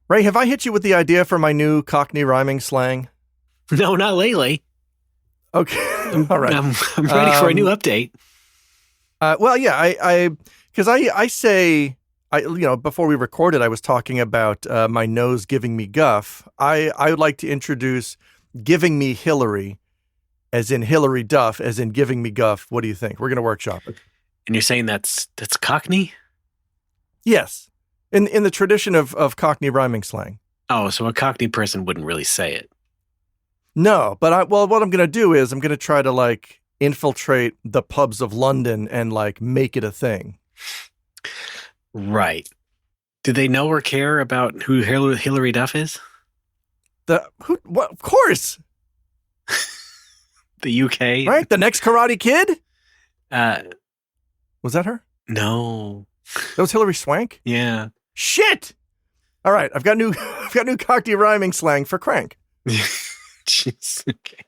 Ray, have I hit you with the idea for my new Cockney rhyming slang? No, not lately. Okay. All right. I'm ready for a new update. Well, yeah, because I say, before we recorded, I was talking about my nose giving me guff. I would like to introduce giving me Hillary, as in Hillary Duff, as in giving me guff. What do you think? We're going to workshop it. And you're saying that's Cockney? Yes. In the tradition of Cockney rhyming slang. Oh, so a Cockney person wouldn't really say it. No, but what I'm going to do is I'm going to try to infiltrate the pubs of London and make it a thing. Right. Do they know or care about who Hillary Duff is? What? Of course. The UK, right? The next Karate Kid. Was that her? No, that was Hillary Swank. Yeah. Shit. All right, I've got new Cockney rhyming slang for crank. Jeez. Okay.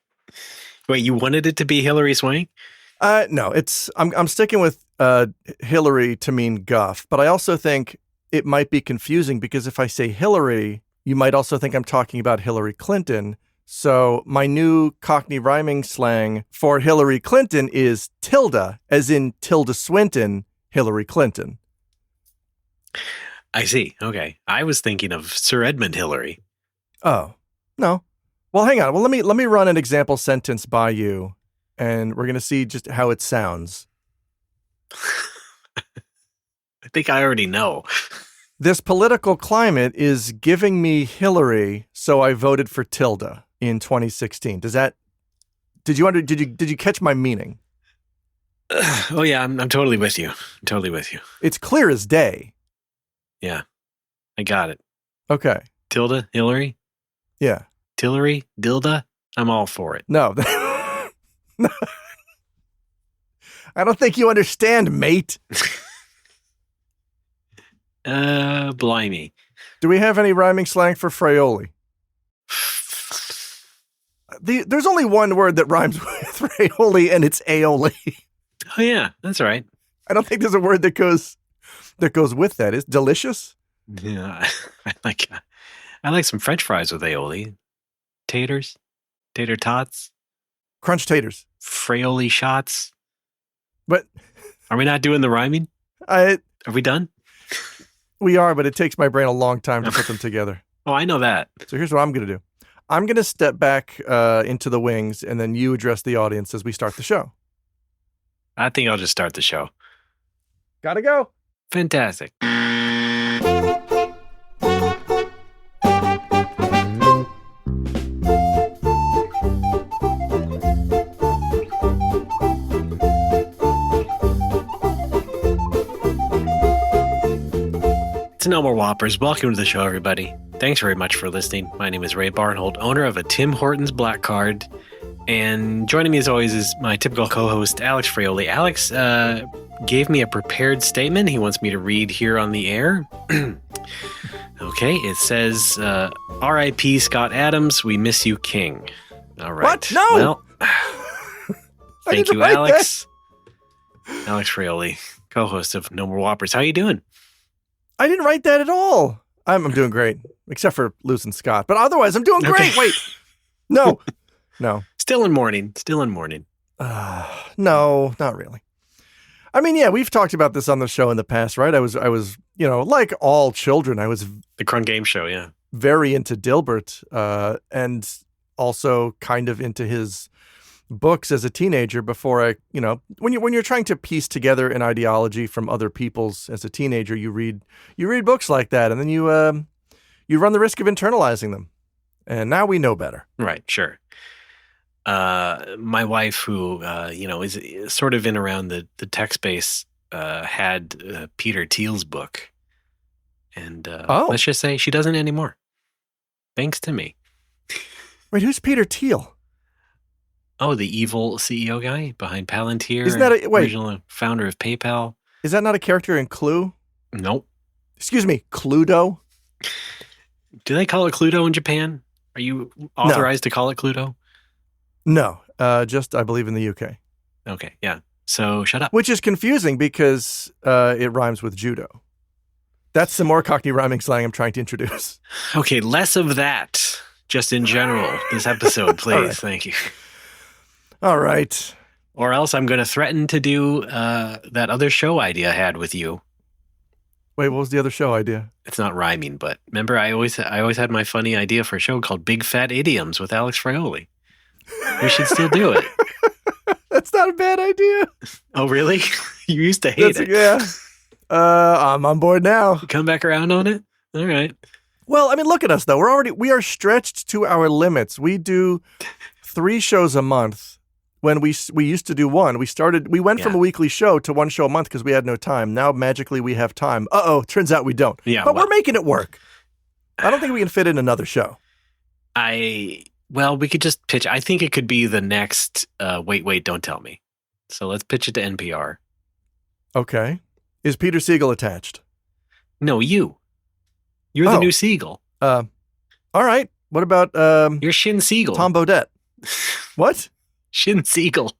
Wait, you wanted it to be Hillary Swank? No, I'm sticking with Hillary to mean guff, but I also think it might be confusing because if I say Hillary, you might also think I'm talking about Hillary Clinton. So my new Cockney rhyming slang for Hillary Clinton is Tilda, as in Tilda Swinton, Hillary Clinton. I see. Okay. I was thinking of Sir Edmund Hillary. Oh, no. Well, hang on. Well, let me run an example sentence by you, and we're going to see just how it sounds. I think I already know. This political climate is giving me Hillary, so I voted for Tilda in 2016. Did you catch my meaning? Oh yeah, I'm totally with you. I'm totally with you. It's clear as day. Yeah. I got it. Okay. Tilda, Hillary? Yeah. Tillery, Dilda? I'm all for it. No. No. I don't think you understand, mate. Blimey. Do we have any rhyming slang for Fraioli? There's only one word that rhymes with Fraioli, and it's aioli. Oh yeah, that's right. I don't think there's a word that goes with that. It's delicious. Yeah, I like some French fries with aioli, taters, tater tots, crunch taters, Fraioli shots. But are we not doing the rhyming? Are we done? We are, but it takes my brain a long time to put them together. Oh, I know that. So here's what I'm going to do. I'm going to step back into the wings, and then you address the audience as we start the show. I think I'll just start the show. Gotta go. Fantastic. It's No More Whoppers. Welcome to the show, everybody. Thanks very much for listening. My name is Ray Barnholt, owner of a Tim Hortons Black Card. And joining me as always is my typical co-host, Alex Fraioli. Alex gave me a prepared statement he wants me to read here on the air. Okay, it says, R.I.P. Scott Adams, we miss you, King. All right. What? No! Well, thank you, Alex. Alex Fraioli, co-host of No More Whoppers. How you doing? I didn't write that at all. I'm doing great, except for losing Scott. But otherwise, I'm doing great. Wait. No. No. Still in mourning. No, not really. I mean, yeah, we've talked about this on the show in the past, right? I was, like all children, I was the Crunk Game Show, yeah. Very into Dilbert, and also kind of into his books as a teenager before I, when you're trying to piece together an ideology from other people's as a teenager, you read books like that, and then you run the risk of internalizing them. And now we know better. Right, sure. My wife, who, is sort of in around the tech space, had Peter Thiel's book. And let's just say she doesn't anymore. Thanks to me. Wait, who's Peter Thiel? Oh, the evil CEO guy behind Palantir. Isn't that original founder of PayPal? Is that not a character in Clue? Nope. Excuse me, Cluedo? Do they call it Cluedo in Japan? Are you authorized to call it Cluedo? No, just I believe in the UK. Okay, yeah. So shut up. Which is confusing because it rhymes with judo. That's some more Cockney rhyming slang I'm trying to introduce. Okay, less of that. Just in general, this episode, please. All right. Thank you. All right. Or else I'm going to threaten to do that other show idea I had with you. Wait, what was the other show idea? It's not rhyming, but remember, I always had my funny idea for a show called Big Fat Idioms with Alex Fraioli. We should still do it. That's not a bad idea. Oh, really? You used to hate it. Yeah. I'm on board now. Come back around on it? All right. Well, I mean, look at us, though. We are stretched to our limits. We do 3 shows a month when we used to do 1. We went from a weekly show to 1 show a month because we had no time. Now, magically, we have time. Turns out we don't. Yeah, but we're making it work. I don't think we can fit in another show. Well, we could just pitch. I think it could be the next Wait, Don't Tell Me. So let's pitch it to NPR. Okay. Is Peter Siegel attached? No, you. You're the new Siegel. All right. What about You're Shin Siegel. Tom Bodette? What? Shin Siegel.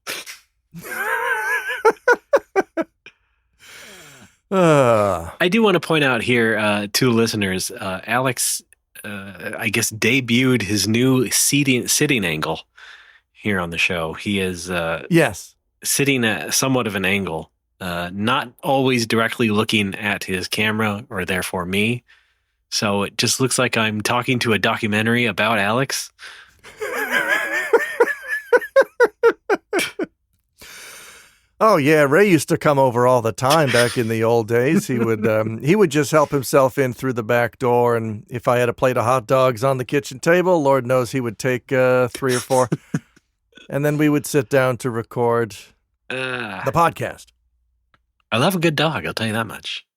I do want to point out here to listeners, Alex, I guess, debuted his new sitting angle here on the show. He is yes, sitting at somewhat of an angle, not always directly looking at his camera or therefore me. So it just looks like I'm talking to a documentary about Alex. Oh yeah, Ray used to come over all the time back in the old days. He would just help himself in through the back door, and if I had a plate of hot dogs on the kitchen table, Lord knows he would take 3 or 4, and then we would sit down to record the podcast. I love a good dog, I'll tell you that much.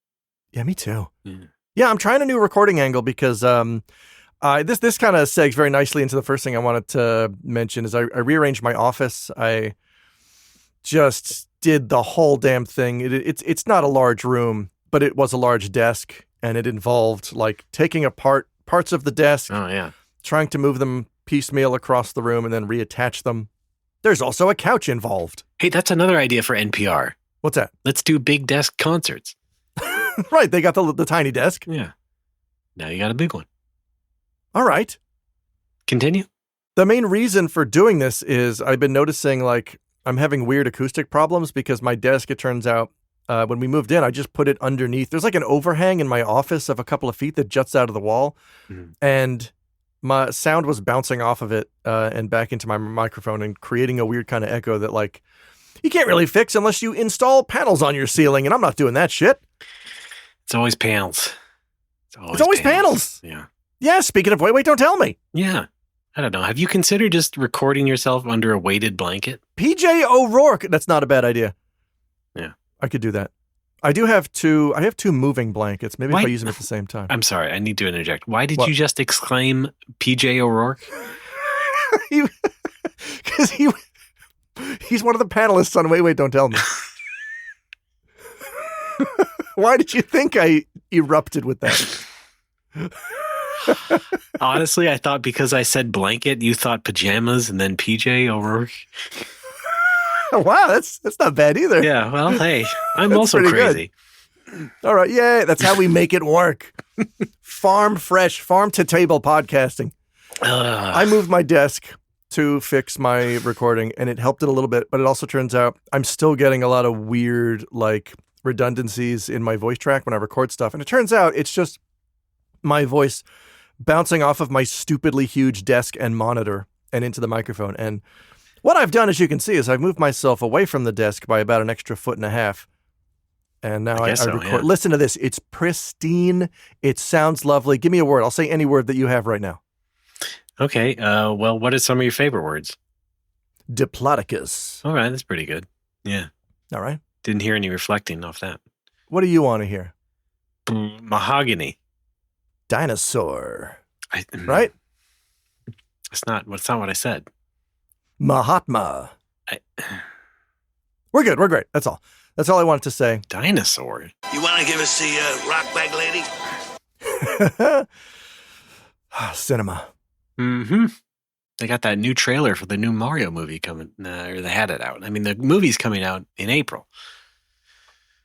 Yeah, me too. Yeah. Yeah, I'm trying a new recording angle because this kind of segs very nicely into the first thing I wanted to mention is I rearranged my office. I just did the whole damn thing. It's not a large room, but it was a large desk, and it involved like taking apart parts of the desk, trying to move them piecemeal across the room, and then reattach them. There's also a couch involved. Hey, that's another idea for NPR. What's that? Let's do big desk concerts. Right, they got the tiny desk. Yeah. Now you got a big one. All right. Continue. The main reason for doing this is I've been noticing like I'm having weird acoustic problems because my desk, it turns out, when we moved in, I just put it underneath. There's like an overhang in my office of a couple of feet that juts out of the wall. Mm-hmm. And my sound was bouncing off of it and back into my microphone and creating a weird kind of echo that like you can't really fix unless you install panels on your ceiling. And I'm not doing that shit. It's always panels. It's always panels. Yeah. Yeah, speaking of wait, don't tell me. Yeah. I don't know. Have you considered just recording yourself under a weighted blanket? PJ O'Rourke. That's not a bad idea. Yeah. I could do that. I have 2 moving blankets. Maybe if I use them at the same time. I'm sorry. I need to interject. Why did you just exclaim PJ O'Rourke? Because he's one of the panelists on Wait, Don't Tell Me. Why did you think I erupted with that? Honestly, I thought because I said blanket, you thought pajamas and then PJ O'Rourke. Wow, that's not bad either. Yeah, well, hey, I'm also crazy. Good. All right, yeah, that's how we make it work. Farm to table podcasting. I moved my desk to fix my recording, and it helped it a little bit, but it also turns out I'm still getting a lot of weird, like, redundancies in my voice track when I record stuff. And it turns out it's just my voice bouncing off of my stupidly huge desk and monitor and into the microphone. And what I've done, as you can see, is I've moved myself away from the desk by about an extra 1.5 feet. And now I record. Yeah. Listen to this. It's pristine. It sounds lovely. Give me a word. I'll say any word that you have right now. Okay. Well, what are some of your favorite words? Diplodocus. All right. That's pretty good. Yeah. All right. Didn't hear any reflecting off that. What do you want to hear? Mahogany. Dinosaur. Right? That's not what I said. Mahatma. We're good. We're great. That's all. That's all I wanted to say. Dinosaur. You want to give us the rock bag lady? Cinema. Mm-hmm. They got that new trailer for the new Mario movie coming, or they had it out. I mean, the movie's coming out in April.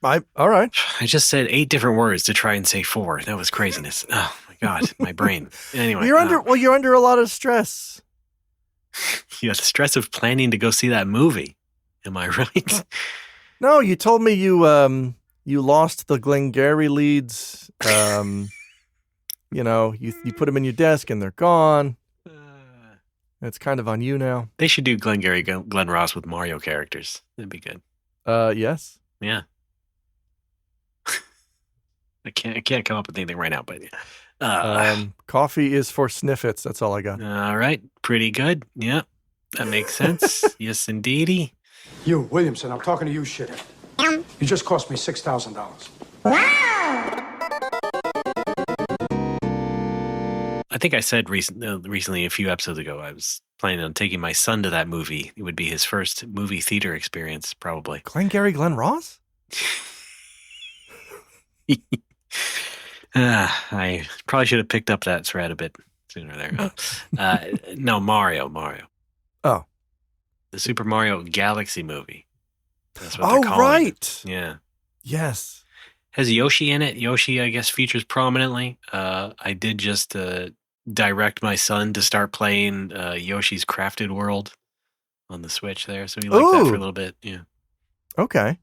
All right. I just said 8 different words to try and say 4. That was craziness. Oh my God, my brain. Anyway. You're under a lot of stress. Yeah, the stress of planning to go see that movie. Am I right? No, you told me you lost the Glengarry leads. You put them in your desk and they're gone. It's kind of on you now. They should do Glengarry Glen Ross with Mario characters. That'd be good. Yes. Yeah. I can't come up with anything right now, but coffee is for sniffits. That's all I got. All right. Pretty good. Yeah. That makes sense. Yes, indeedy. You, Williamson, I'm talking to you, shithead. You just cost me $6,000. I think I said recently, a few episodes ago, I was planning on taking my son to that movie. It would be his first movie theater experience, probably. Glengarry Glen Ross? I probably should have picked up that thread a bit sooner there. No, Mario. Oh. The Super Mario Galaxy movie. That's what they're calling right. it. Yeah. Yes. Has Yoshi in it. Yoshi, I guess, features prominently. I did just direct my son to start playing Yoshi's Crafted World on the Switch there. So he liked that for a little bit. Yeah. Okay.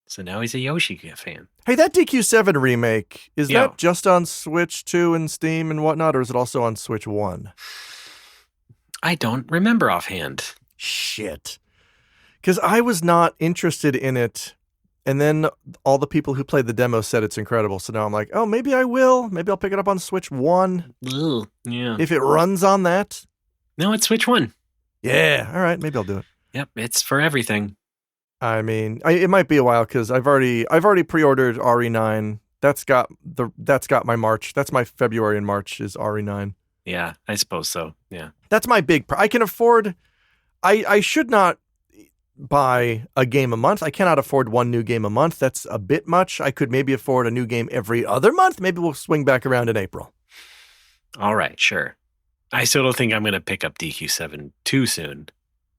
So now he's a Yoshi fan. Hey, that DQ7 remake, is that just on Switch 2 and Steam and whatnot, or is it also on Switch 1? I don't remember offhand. Shit. Because I was not interested in it, and then all the people who played the demo said it's incredible, so now I'm like, oh, maybe I will. Maybe I'll pick it up on Switch 1. Ugh, yeah. If it runs on that. No, it's Switch 1. Yeah, all right, maybe I'll do it. Yep, it's for everything. I mean, it might be a while because I've already pre-ordered RE9. That's got my March. That's my February and March is RE9. Yeah, I suppose so. Yeah, that's my big. I can afford. I should not buy a game a month. I cannot afford one new game a month. That's a bit much. I could maybe afford a new game every other month. Maybe we'll swing back around in April. All right, sure. I still don't think I'm going to pick up DQ7 too soon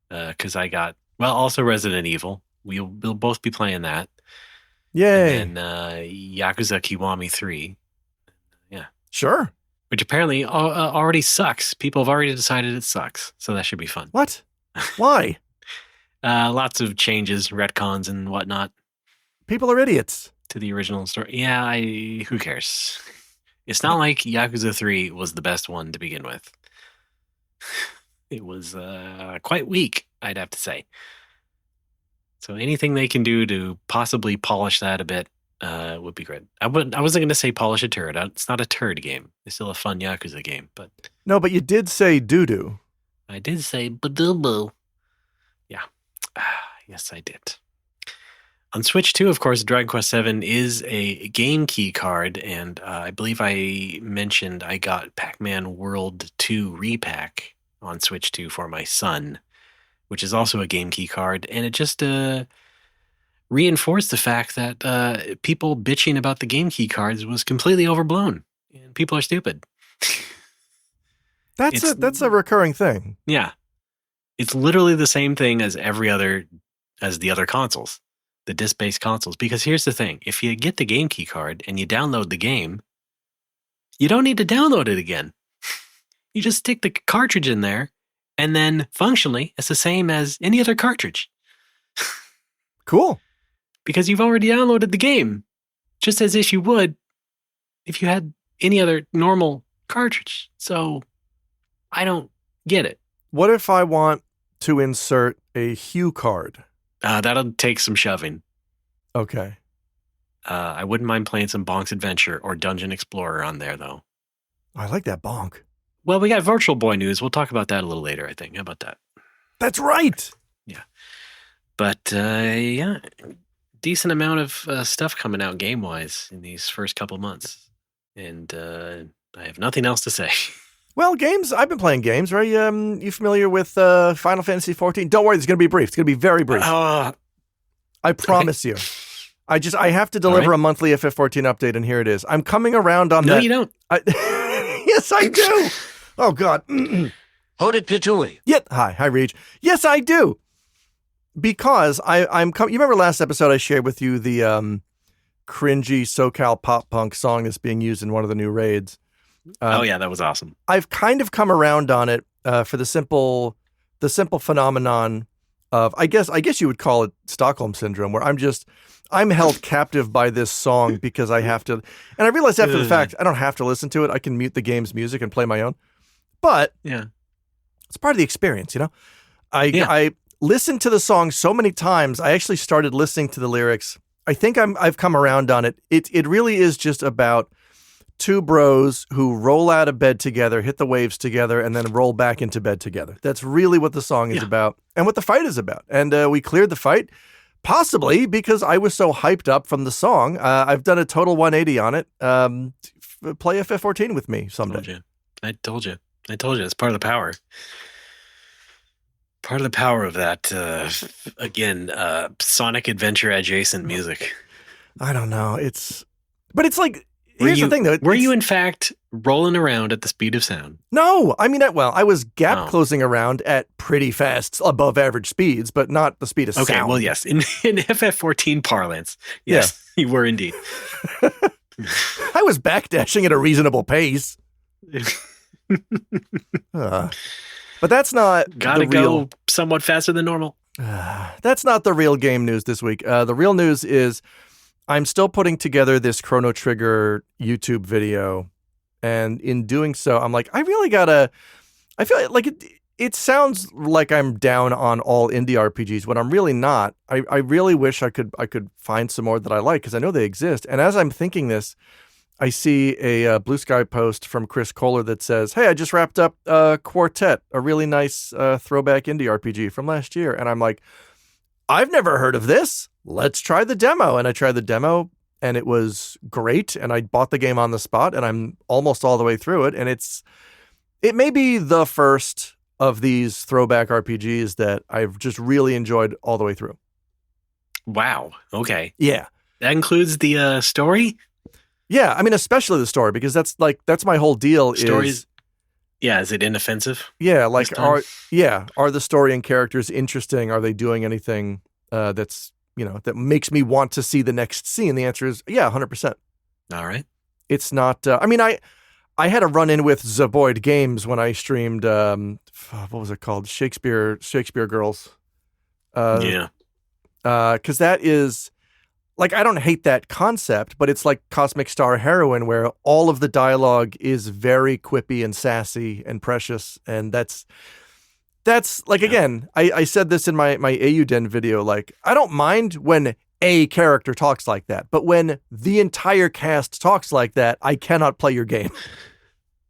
because I got also Resident Evil. We'll both be playing that. Yay. And Yakuza Kiwami 3. Yeah. Sure. Which apparently already sucks. People have already decided it sucks. So that should be fun. What? Why? Lots of changes, retcons and whatnot. People are idiots. To the original story. Yeah, who cares? It's not like Yakuza 3 was the best one to begin with. It was quite weak, I'd have to say. So anything they can do to possibly polish that a bit would be great. I wasn't going to say polish a turd. It's not a turd game. It's still a fun Yakuza game. But no, but you did say doo-doo. I did say badoo. Yeah. Yes, I did. On Switch 2, of course, Dragon Quest VII is a game key card. And I believe I mentioned I got Pac-Man World 2 repack on Switch 2 for my son, which is also a game key card. And it just reinforced the fact that people bitching about the game key cards was completely overblown. And people are stupid. That's a recurring thing. Yeah. It's literally the same thing as the other consoles, the disc-based consoles. Because here's the thing. If you get the game key card and you download the game, you don't need to download it again. You just stick the cartridge in there, and then functionally, it's the same as any other cartridge. Cool. Because you've already downloaded the game, just as if you would if you had any other normal cartridge. So I don't get it. What if I want to insert a Hue card? That'll take some shoving. Okay. I wouldn't mind playing some Bonk's Adventure or Dungeon Explorer on there, though. I like that Bonk. Well, we got Virtual Boy news. We'll talk about that a little later, I think. How about that? That's right. Yeah. But, yeah, decent amount of stuff coming out game-wise in these first couple months. And I have nothing else to say. Well, games. I've been playing games, right? You familiar with Final Fantasy 14? Don't worry, it's going to be brief. It's going to be very brief. I promise you. I have to deliver a monthly FF14 update, and here it is. I'm coming around on that. No, you don't. Yes, I do. Oh, God. Hold it, Pituli. Yeah. Hi, Reg. Yes, I do. Because you remember last episode I shared with you the cringy SoCal pop punk song that's being used in one of the new raids. Oh yeah, that was awesome. I've kind of come around on it for the simple phenomenon of I guess you would call it Stockholm syndrome, where I'm held captive by this song because I have to, and I realized after the fact I don't have to listen to it. I can mute the game's music and play my own, but Yeah. it's part of the experience, you know. I listened to the song so many times. I actually started listening to the lyrics. I think I've come around on it. It really is just about two bros who roll out of bed together, hit the waves together, and then roll back into bed together. That's really what the song is about and what the fight is about. And we cleared the fight, possibly because I was so hyped up from the song. I've done a total 180 on it. Play FF14 with me someday. I told you. It's part of the power. Part of the power of that, Sonic Adventure adjacent music. I don't know. But it's like, here's the thing though. Were you in fact rolling around at the speed of sound? No, I mean, I was gap closing around at pretty fast, above average speeds, but not the speed of sound. Okay, well, yes. In FF14 parlance, yes, you were indeed. I was backdashing at a reasonable pace. But that's not Gotta go somewhat faster than normal. That's not the real game news this week. The real news is I'm still putting together this Chrono Trigger YouTube video. And in doing so, I'm like, I feel like it sounds like I'm down on all indie RPGs when I'm really not. I really wish I could find some more that I like because I know they exist. And as I'm thinking this, I see a Blue Sky post from Chris Kohler that says, hey, I just wrapped up Quartet, a really nice throwback indie RPG from last year. And I'm like, I've never heard of this. Let's try the demo. And I tried the demo and it was great. And I bought the game on the spot and I'm almost all the way through it. And it may be the first of these throwback RPGs that I've just really enjoyed all the way through. Wow. Okay. Yeah. That includes the story? Yeah, I mean, especially the story, because that's my whole deal. Stories, is it inoffensive? Yeah, like are the story and characters interesting? Are they doing anything that's that makes me want to see the next scene? The answer is 100%. All right. It's not. I mean, I had a run in with Zaboid Games when I streamed. What was it called? Shakespeare Girls. Because that is. Like, I don't hate that concept, but it's like Cosmic Star Heroine, where all of the dialogue is very quippy and sassy and precious. And that's like, again, I said this in my AUDen video, like, I don't mind when a character talks like that, but when the entire cast talks like that, I cannot play your game.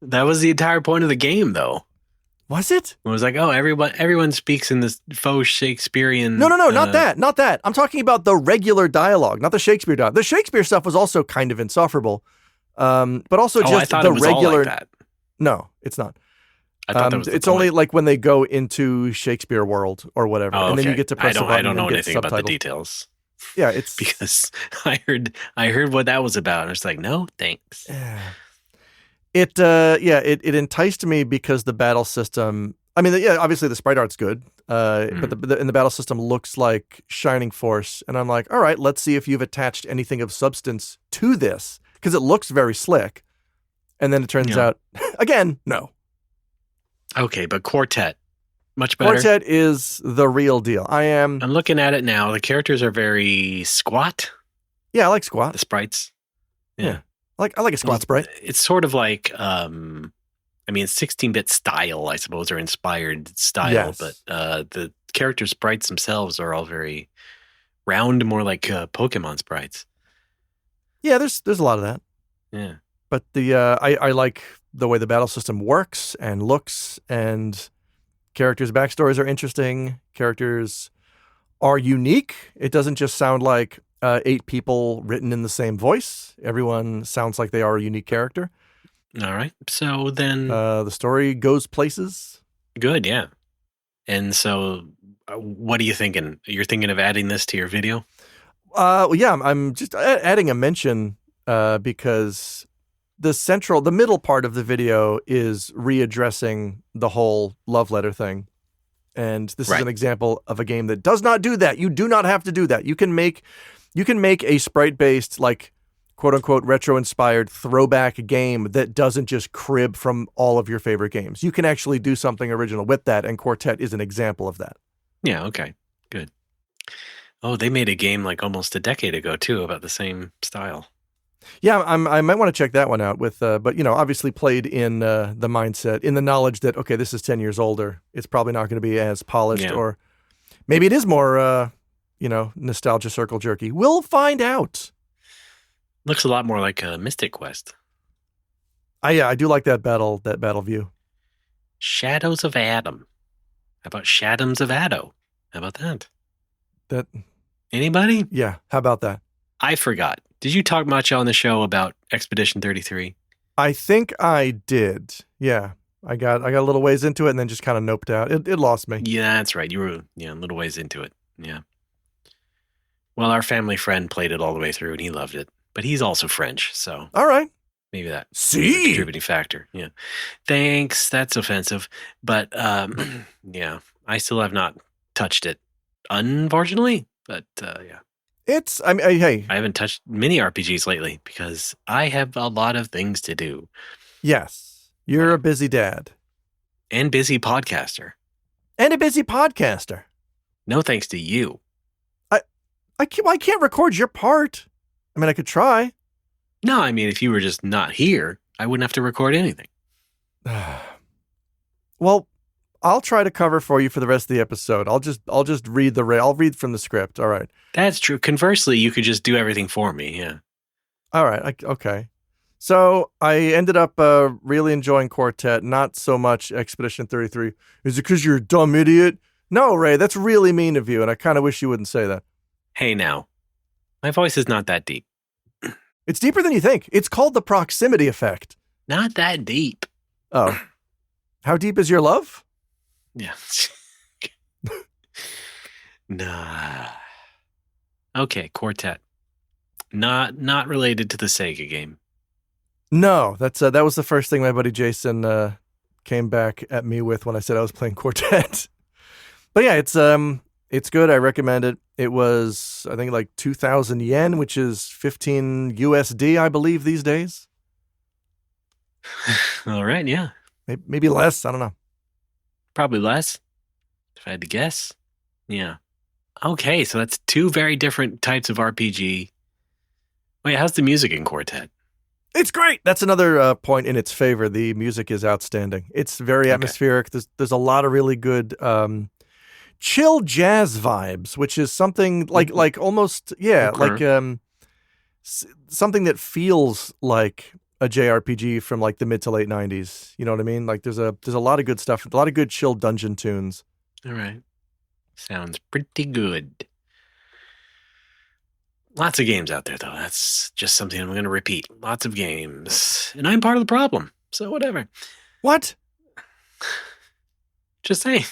That was the entire point of the game, though. Was it? It was like, oh, everyone speaks in this faux Shakespearean. No, not that. I'm talking about the regular dialogue, not the Shakespeare dialogue. The Shakespeare stuff was also kind of insufferable, but also just I thought the it was regular. all like that. No, it's not. I thought that was. It's only like when they go into Shakespeare world or whatever, and then you get to press a button. I don't know and get anything about the subtitles. details. Yeah, it's because I heard what that was about. And it's like, no, thanks. It enticed me because the battle system. I mean, obviously the sprite art's good, but the battle system looks like Shining Force, and I'm like, all right, let's see if you've attached anything of substance to this because it looks very slick, and then it turns out, again, no. Okay, but Quartet, much better. Quartet is the real deal. I'm looking at it now. The characters are very squat. Yeah, I like squat. The sprites. Yeah. I like a squat sprite. It's sort of like, it's 16-bit style, I suppose, or inspired style, yes. But the character sprites themselves are all very round, more like Pokemon sprites. Yeah, there's a lot of that. Yeah. But I like the way the battle system works and looks, and characters' backstories are interesting. Characters are unique. It doesn't just sound like 8 people written in the same voice. Everyone sounds like they are a unique character. All right. So then the story goes places. Good, yeah. And so what are you thinking? You're thinking of adding this to your video? I'm just adding a mention because the middle part of the video is readdressing the whole love letter thing. And this is an example of a game that does not do that. You do not have to do that. You can make a sprite-based, like, quote-unquote retro-inspired throwback game that doesn't just crib from all of your favorite games. You can actually do something original with that, and Quartet is an example of that. Yeah, okay. Good. Oh, they made a game like almost a decade ago, too, about the same style. Yeah, I might want to check that one out with, but, obviously played in the mindset, in the knowledge that, okay, this is 10 years older. It's probably not going to be as polished, or maybe it is more, nostalgia circle jerky. We'll find out. Looks a lot more like a Mystic Quest. I do like that battle view. Shadows of Adam. How about Shadows of Addo? How about that? Anybody? Yeah, how about that? I forgot. Did you talk much on the show about Expedition 33? I think I did. Yeah. I got a little ways into it and then just kind of noped out. It lost me. Yeah, that's right. You were a little ways into it. Yeah. Well, our family friend played it all the way through and he loved it. But he's also French, so all right. Maybe that See, a contributing factor. Yeah. Thanks. That's offensive. But yeah, I still have not touched it, unfortunately. But yeah. Hey. I haven't touched many RPGs lately because I have a lot of things to do. Yes. You're a busy dad. And busy podcaster. And a busy podcaster. No thanks to you. I can't record your part. I mean, I could try. No, I mean, if you were just not here, I wouldn't have to record anything. Well, I'll try to cover for you for the rest of the episode. I'll just read I'll read from the script. All right. That's true. Conversely, you could just do everything for me. Yeah. All right. Okay. So I ended up really enjoying Quartet, not so much Expedition 33. Is it because you're a dumb idiot? No, Ray, that's really mean of you, and I kind of wish you wouldn't say that. Hey, now. My voice is not that deep. It's deeper than you think. It's called the proximity effect. Not that deep. Oh. How deep is your love? Yeah. Nah. Okay, Quartet. Not related to the Sega game. No, that was the first thing my buddy Jason came back at me with when I said I was playing Quartet. But yeah, it's good. I recommend it. It was, I think, like 2,000 yen, which is 15 USD, I believe, these days. All right, yeah. Maybe less. I don't know. Probably less, if I had to guess. Yeah. Okay, so that's two very different types of RPG. Wait, how's the music in Quartet? It's great. That's another point in its favor. The music is outstanding. It's very atmospheric. There's a lot of really good chill jazz vibes, which is something like almost like something that feels like a JRPG from like the mid to late 90s. You know what I mean? Like there's a lot of good stuff, a lot of good chill dungeon tunes. All right. Sounds pretty good. Lots of games out there, though. That's just something I'm going to repeat. Lots of games. And I'm part of the problem. So whatever. What? Just saying.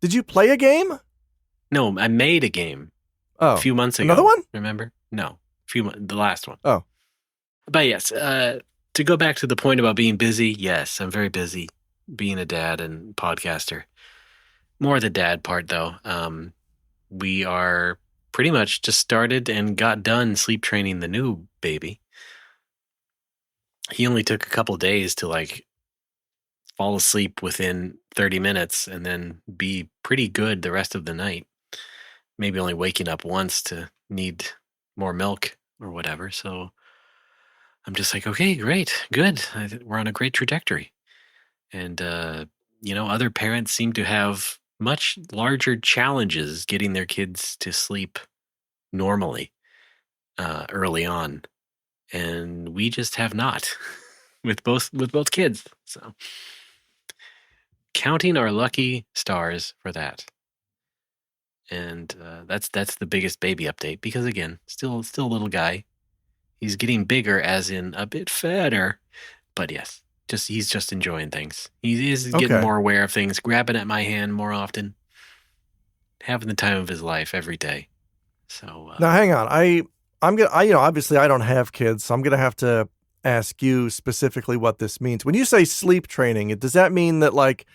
Did you play a game? No, I made a game a few months ago. Another one? Remember? No, the last one. Oh. But yes, to go back to the point about being busy, yes, I'm very busy being a dad and podcaster. More the dad part, though. We are pretty much just started and got done sleep training the new baby. He only took a couple days to like fall asleep within 30 minutes and then be pretty good the rest of the night. Maybe only waking up once to need more milk or whatever. So I'm just like, okay, great, good. We're on a great trajectory. And, other parents seem to have much larger challenges getting their kids to sleep normally early on. And we just have not with both kids. So counting our lucky stars for that. And that's the biggest baby update because again, still a little guy. He's getting bigger as in a bit fatter, but yes, he's just enjoying things. He is getting more aware of things, grabbing at my hand more often, having the time of his life every day. So now hang on. Obviously I don't have kids, so I'm going to have to ask you specifically what this means. When you say sleep training, does that mean that like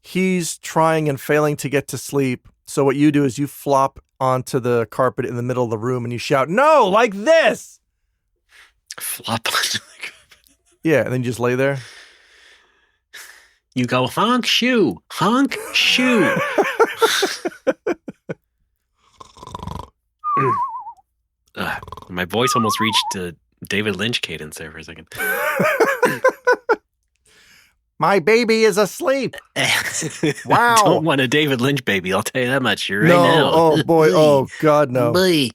he's trying and failing to get to sleep? So what you do is you flop onto the carpet in the middle of the room and you shout, "No, like this." Flop onto the carpet. Yeah, and then you just lay there. You go honk shoe, honk shoe. My voice almost reached David Lynch cadence there for a second. My baby is asleep. Wow. Don't want a David Lynch baby. I'll tell you that much. You're right No, now. oh boy, oh God, no. Boy,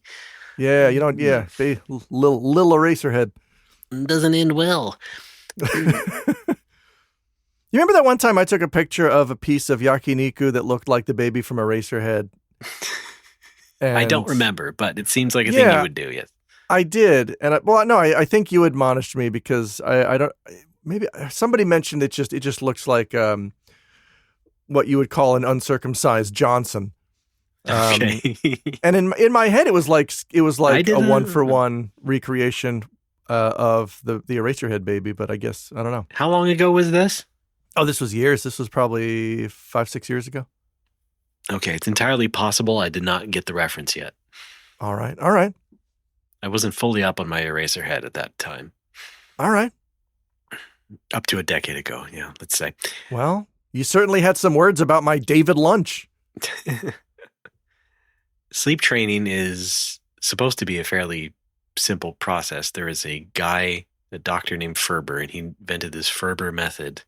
Yeah, you don't. Yeah, little Eraserhead. doesn't end well. You remember that one time I took a picture of a piece of yakiniku that looked like the baby from Eraserhead? I don't remember, but it seems like a thing you would do. Yes, I did, and I think you admonished me because I don't. Maybe somebody mentioned it just looks like what you would call an uncircumcised Johnson. Okay. And in my head, it was like a 1-for-1 recreation of the Eraserhead baby. But I guess I don't know. How long ago was this? Oh, this was years. This was probably 5-6 years ago. Okay, it's entirely possible. I did not get the reference yet. All right. I wasn't fully up on my Eraserhead at that time. All right. Up to a decade ago, yeah, let's say. Well, you certainly had some words about my David Lunch. Sleep training is supposed to be a fairly simple process. There is a doctor named Ferber, and he invented this Ferber method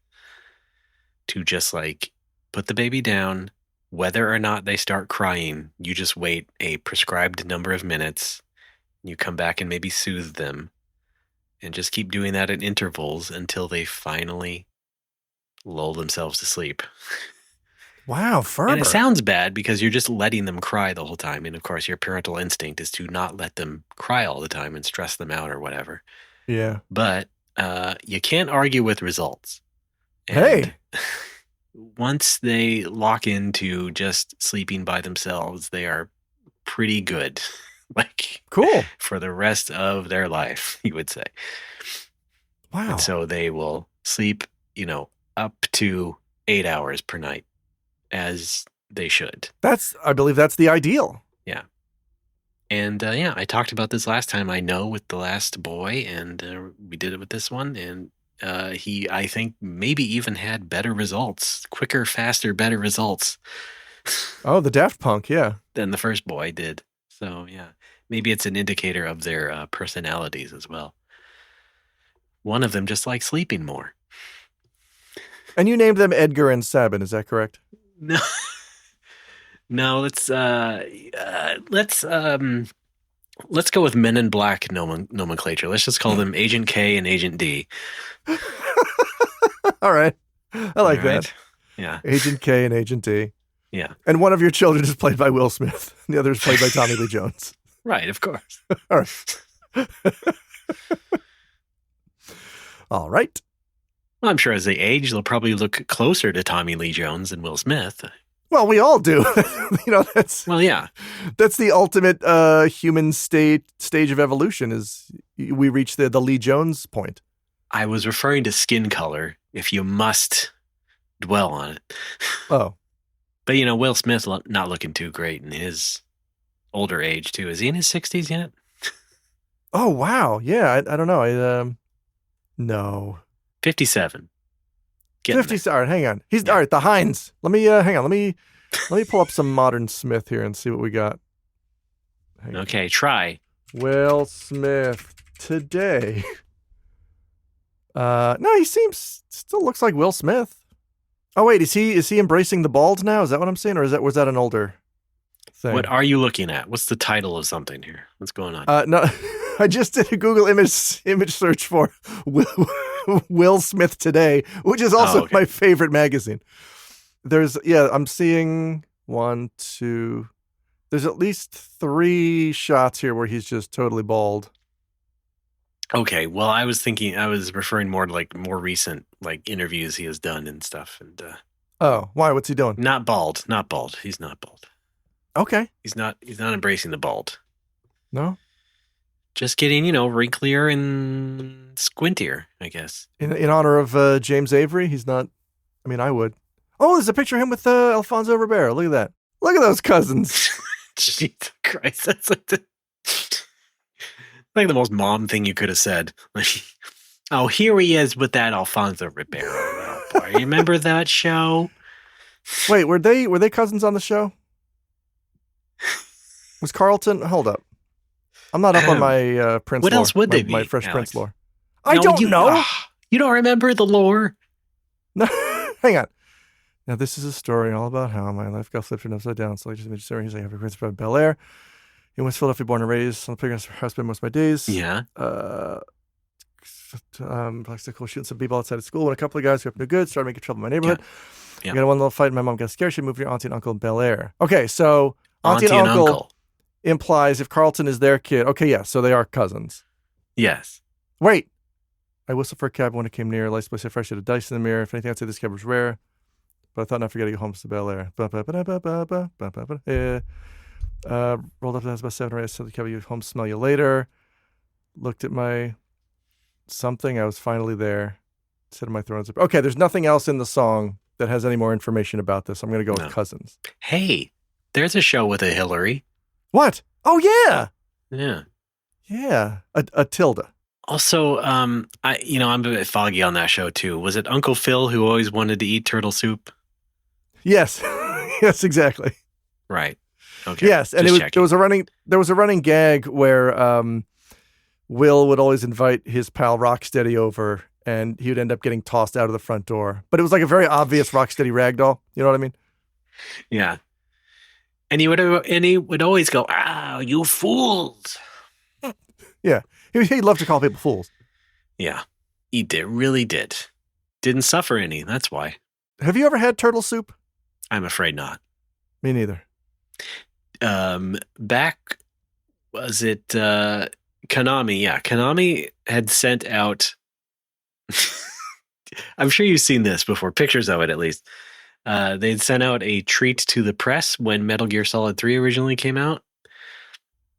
to just like put the baby down. Whether or not they start crying, you just wait a prescribed number of minutes. You come back and maybe soothe them. And just keep doing that at intervals until they finally lull themselves to sleep. Wow, Ferber. And it sounds bad because you're just letting them cry the whole time. And of course, your parental instinct is to not let them cry all the time and stress them out or whatever. Yeah. But you can't argue with results. And hey. Once they lock into just sleeping by themselves, they are pretty good. Like, cool. For the rest of their life, you would say. Wow. And so they will sleep, up to 8 hours per night, as they should. I believe that's the ideal. Yeah. And I talked about this last time, I know, with the last boy, and we did it with this one. And he, I think, maybe even had better results, quicker, faster, better results. Oh, the Daft Punk, yeah. Than the first boy did. So, yeah, maybe it's an indicator of their personalities as well. One of them just likes sleeping more. And you named them Edgar and Sabin, is that correct? No. No, let's go with Men in Black nomenclature. Let's just call them Agent K and Agent D. All right. I like that. Yeah. Agent K and Agent D. Yeah. And one of your children is played by Will Smith. And the other is played by Tommy Lee Jones. Right, of course. All right. All right. Well, I'm sure as they age, they'll probably look closer to Tommy Lee Jones than Will Smith. Well, we all do. That's the ultimate human stage of evolution is we reach the Lee Jones point. I was referring to skin color, if you must dwell on it. Oh. But, Will Smith's not looking too great in his older age, too. Is he in his 60s yet? Oh, wow. Yeah, I don't know. No. 57. 50. All right, hang on. All right, the Heinz. Let me hang on. Let me pull up some modern Smith here and see what we got. Okay, try. Will Smith today. No, he still looks like Will Smith. Oh wait, is he embracing the bald now? Is that what I'm saying, or was that an older thing? What are you looking at? What's the title of something here? What's going on? No, I just did a Google image search for Will Smith today, which is also my favorite magazine. I'm seeing 1, 2. There's at least 3 shots here where he's just totally bald. Okay, well, I was referring more to like more recent like interviews he has done and stuff. And oh, why? What's he doing? Not bald. He's not bald. Okay. He's not embracing the bald. No. Just getting, wrinklier and squintier, I guess. In honor of James Avery, he's not. I mean, I would. Oh, there's a picture of him with Alfonso Ribeiro. Look at that. Look at those cousins. Jesus Christ, Like the most mom thing you could have said. Oh, here he is with that Alfonso Ribeiro. Oh, boy. You remember that show? Wait, were they cousins on the show? Was Carlton? Hold up. I'm not up on my Prince What lore. else would they My be, Fresh Alex? Prince lore. I don't know. You don't remember the lore? No, hang on. Now, this is a story all about how my life got flipped upside down. So I just made a story. He's like, every prince from Bel Air. In West Philadelphia, born and raised on the playground. I spent most of my days. Yeah. Like shooting some people outside of school. When a couple of guys who up no good started making trouble in my neighborhood. Yeah. I got in one little fight and my mom got scared. She moved to your auntie and uncle in Bel Air. Okay, so auntie and uncle implies if Carlton is their kid. Okay, yeah, so they are cousins. Yes. Wait. I whistled for a cab when it came near. Lights placed fresh. Had a dice in the mirror. If anything, I'd say this cab was rare. But I thought not forgetting to go home to Bel Air. Rolled up to the house about 7 or 8. Said the cab, you home, smell you later. Looked at my something. I was finally there. Said to my thrones. Okay, there's nothing else in the song that has any more information about this. I'm going to go with cousins. Hey, there's a show with a Hillary. What? Oh, yeah. Yeah. Yeah. A Tilda. Also, I'm a bit foggy on that show too. Was it Uncle Phil who always wanted to eat turtle soup? Yes. Yes, exactly. Right. Okay. Yes, and there was a running gag where Will would always invite his pal Rocksteady over, and he would end up getting tossed out of the front door. But it was like a very obvious Rocksteady ragdoll. You know what I mean? Yeah. And he would always go, "Ah, you fools!" Yeah, he'd love to call people fools. Yeah, he really did. Didn't suffer any. That's why. Have you ever had turtle soup? I'm afraid not. Me neither. Back, was it Konami? Yeah, Konami had sent out. I'm sure you've seen this before, pictures of it at least. They'd sent out a treat to the press when Metal Gear Solid 3 originally came out.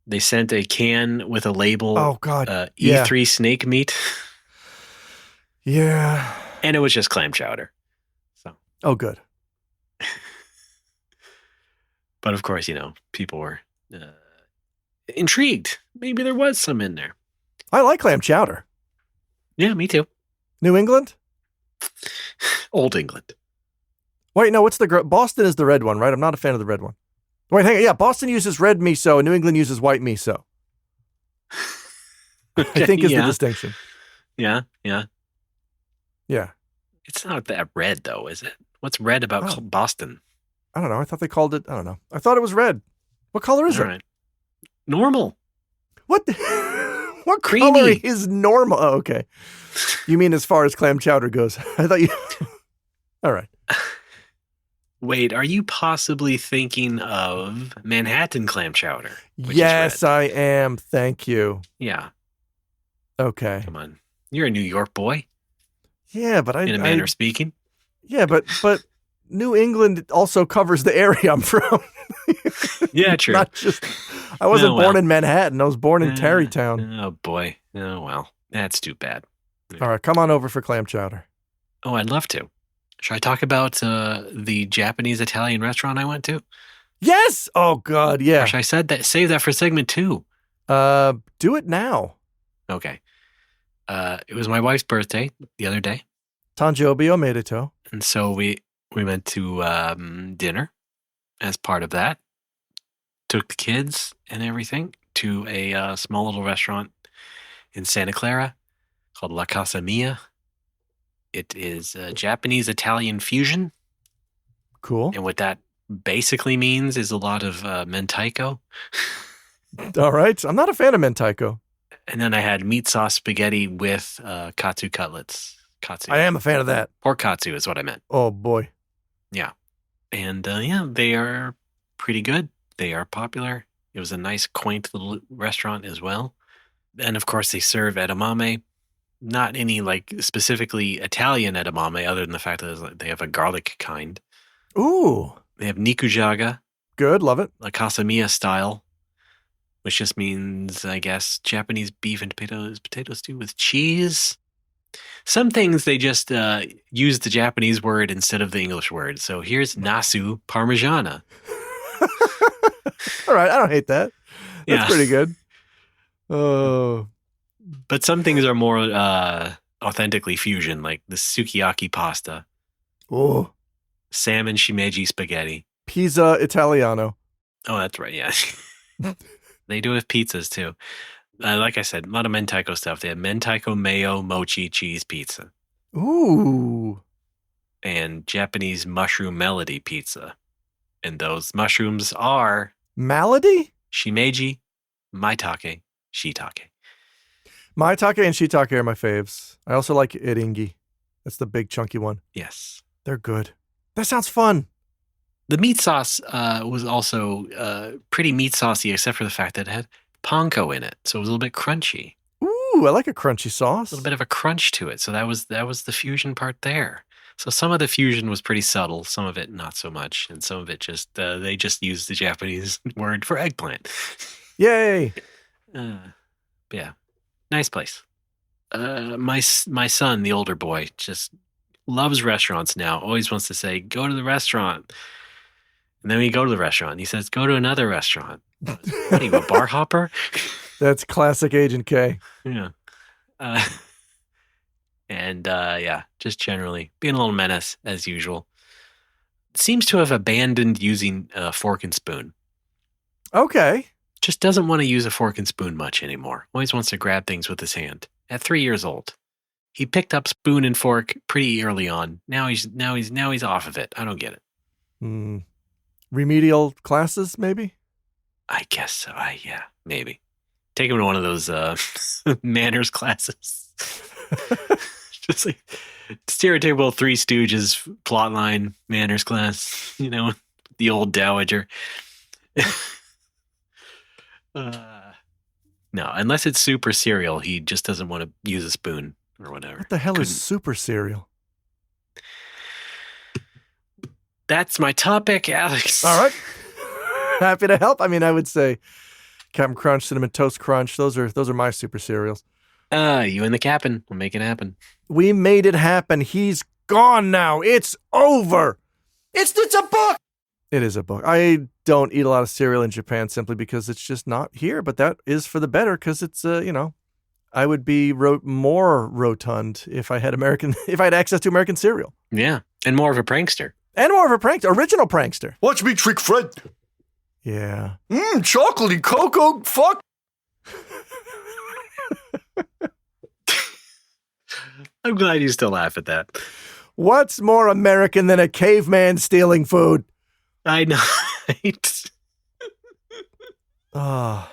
They sent a can with a label. Oh God! E3 snake meat. Yeah. And it was just clam chowder. So. Oh, good. But of course, people were intrigued. Maybe there was some in there. I like clam chowder. Yeah, me too. New England? Old England. Wait, no, what's Boston is the red one, right? I'm not a fan of the red one. Wait, hang on. Yeah, Boston uses red miso and New England uses white miso. I think is the distinction. Yeah, yeah. Yeah. It's not that red, though, is it? What's red about Boston? I don't know. I thought they called it, I don't know. I thought it was red. What color is it? Right. Normal. What? What Creamy. color is normal? Oh, okay. You mean as far as clam chowder goes? I thought you... All right. Wait, are you possibly thinking of Manhattan clam chowder? Yes, I am. Thank you. Yeah. Okay. Come on. You're a New York boy. Yeah, but in a manner of speaking. Yeah, but New England also covers the area I'm from. Yeah, true. Not just I wasn't born in Manhattan. I was born in Tarrytown. Oh boy. Oh well. That's too bad. Yeah. All right, come on over for clam chowder. Oh, I'd love to. Should I talk about the Japanese Italian restaurant I went to? Yes. Oh God, yeah. Or should I save that for segment 2? Do it now. Okay. It was my wife's birthday the other day. Tanjobi omedetou. And so we went to dinner as part of that. Took the kids and everything to a small little restaurant in Santa Clara called La Casa Mia. It is a Japanese-Italian fusion. Cool. And what that basically means is a lot of mentaiko. All right. I'm not a fan of mentaiko. And then I had meat sauce spaghetti with katsu cutlets. Katsu. I am a fan of that. Pork katsu is what I meant. Oh, boy. Yeah. And they are pretty good. They are popular. It was a nice, quaint little restaurant as well. And, of course, they serve edamame. Not any, specifically Italian edamame, other than the fact that they have a garlic kind. Ooh. They have nikujaga. Good. Love it. La Casa Mia style, which just means, I guess, Japanese beef and potato stew with cheese. Some things they just use the Japanese word instead of the English word. So here's nasu parmigiana. All right. I don't hate that. That's pretty good. Oh. But some things are more authentically fusion, like the sukiyaki pasta, Oh. salmon shimeji spaghetti. Pizza Italiano. Oh, that's right. Yeah. They do it with pizzas too. Like I said, a lot of mentaiko stuff. They have mentaiko mayo mochi cheese pizza Ooh. and Japanese mushroom melody pizza. And those mushrooms are Malady? shimeji, maitake, shiitake. Maitake and shiitake are my faves. I also like eringi. That's the big chunky one. Yes. They're good. That sounds fun. The meat sauce was also pretty meat saucy, except for the fact that it had panko in it, so it was a little bit crunchy. Ooh, I like a crunchy sauce. A little bit of a crunch to it. So that was the fusion part there. So some of the fusion was pretty subtle, some of it not so much, and some of it just they just used the Japanese word for eggplant. Yay. Yeah, nice place. My son, the older boy, just loves restaurants now. Always wants to say, "Go to the restaurant," and then we go to the restaurant. He says, "Go to another restaurant." What are you, a bar hopper? That's classic Agent K. Yeah. Yeah, just generally being a little menace as usual. Seems to have abandoned using a fork and spoon. Okay. Just doesn't want to use a fork and spoon much anymore. Always wants to grab things with his hand. At 3 years old, he picked up spoon and fork pretty early on. Now he's off of it. I don't get it. Remedial classes, maybe? I guess so. Yeah, maybe. Take him to one of those manners classes. Just like stereotypical Three Stooges plotline manners class, the old dowager. No, unless it's super cereal, he just doesn't want to use a spoon or whatever. What the hell is super cereal? That's my topic, Alex. All right. Happy to help. I mean, I would say Captain Crunch, Cinnamon Toast Crunch. Those are my super cereals. You and the Captain. We'll make it happen. We made it happen. He's gone now. It's over. It's a book. It is a book. I don't eat a lot of cereal in Japan simply because it's just not here, but that is for the better because it's, I would be more rotund if I had access to American cereal. Yeah, and more of a prankster. Original prankster. Watch me trick Fred. Yeah. Chocolatey cocoa, fuck. I'm glad you still laugh at that. What's more American than a caveman stealing food? I know. Right? Ah.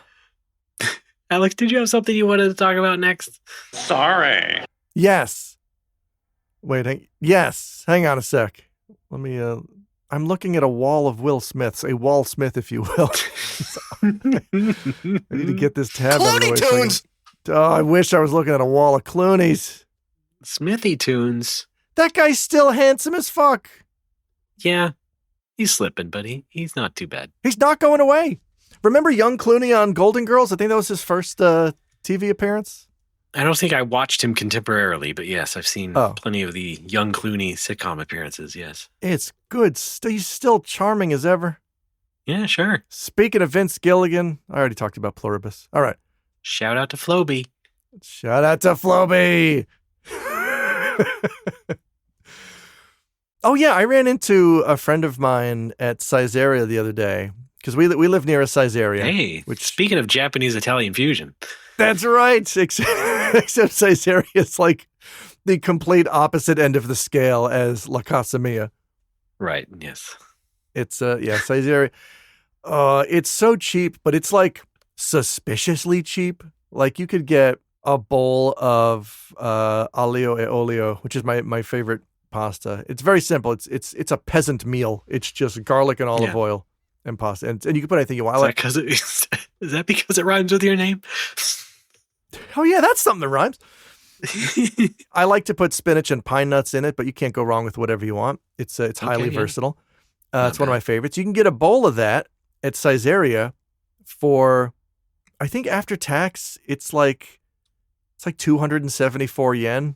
Alex, did you have something you wanted to talk about next? Sorry. Yes. Wait, yes. Hang on a sec. Let me, I'm looking at a wall of Will Smiths, a Wall Smith, if you will. I need to get this tab out of the way. Clooney Tunes. Oh, I wish I was looking at a wall of Clooney's. Smithy Tunes. That guy's still handsome as fuck. Yeah, he's slipping, but he's not too bad. He's not going away. Remember young Clooney on Golden Girls? I think that was his first TV appearance. I don't think I watched him contemporarily, but yes, I've seen plenty of the young Clooney sitcom appearances, yes. It's good. He's still charming as ever. Yeah, sure. Speaking of Vince Gilligan, I already talked about Pluribus. All right. Shout out to Floby. Shout out to Floby. Oh, yeah. I ran into a friend of mine at Caesarea the other day because we live near a Caesarea. Hey, speaking of Japanese-Italian fusion. That's right. Except Caesarea is like the complete opposite end of the scale as La Casa Mia. Right, yes. It's, Caesarea. It's so cheap, but it's like suspiciously cheap. Like you could get a bowl of aglio e olio, which is my favorite pasta. It's very simple. It's a peasant meal. It's just garlic and olive oil and pasta, and you can put anything you want. Is that because it rhymes with your name? Oh yeah, that's something that rhymes. I like to put spinach and pine nuts in it, but you can't go wrong with whatever you want. It's highly versatile. It's one of my favorites. You can get a bowl of that at Caesarea for, I think after tax, it's like 274 yen,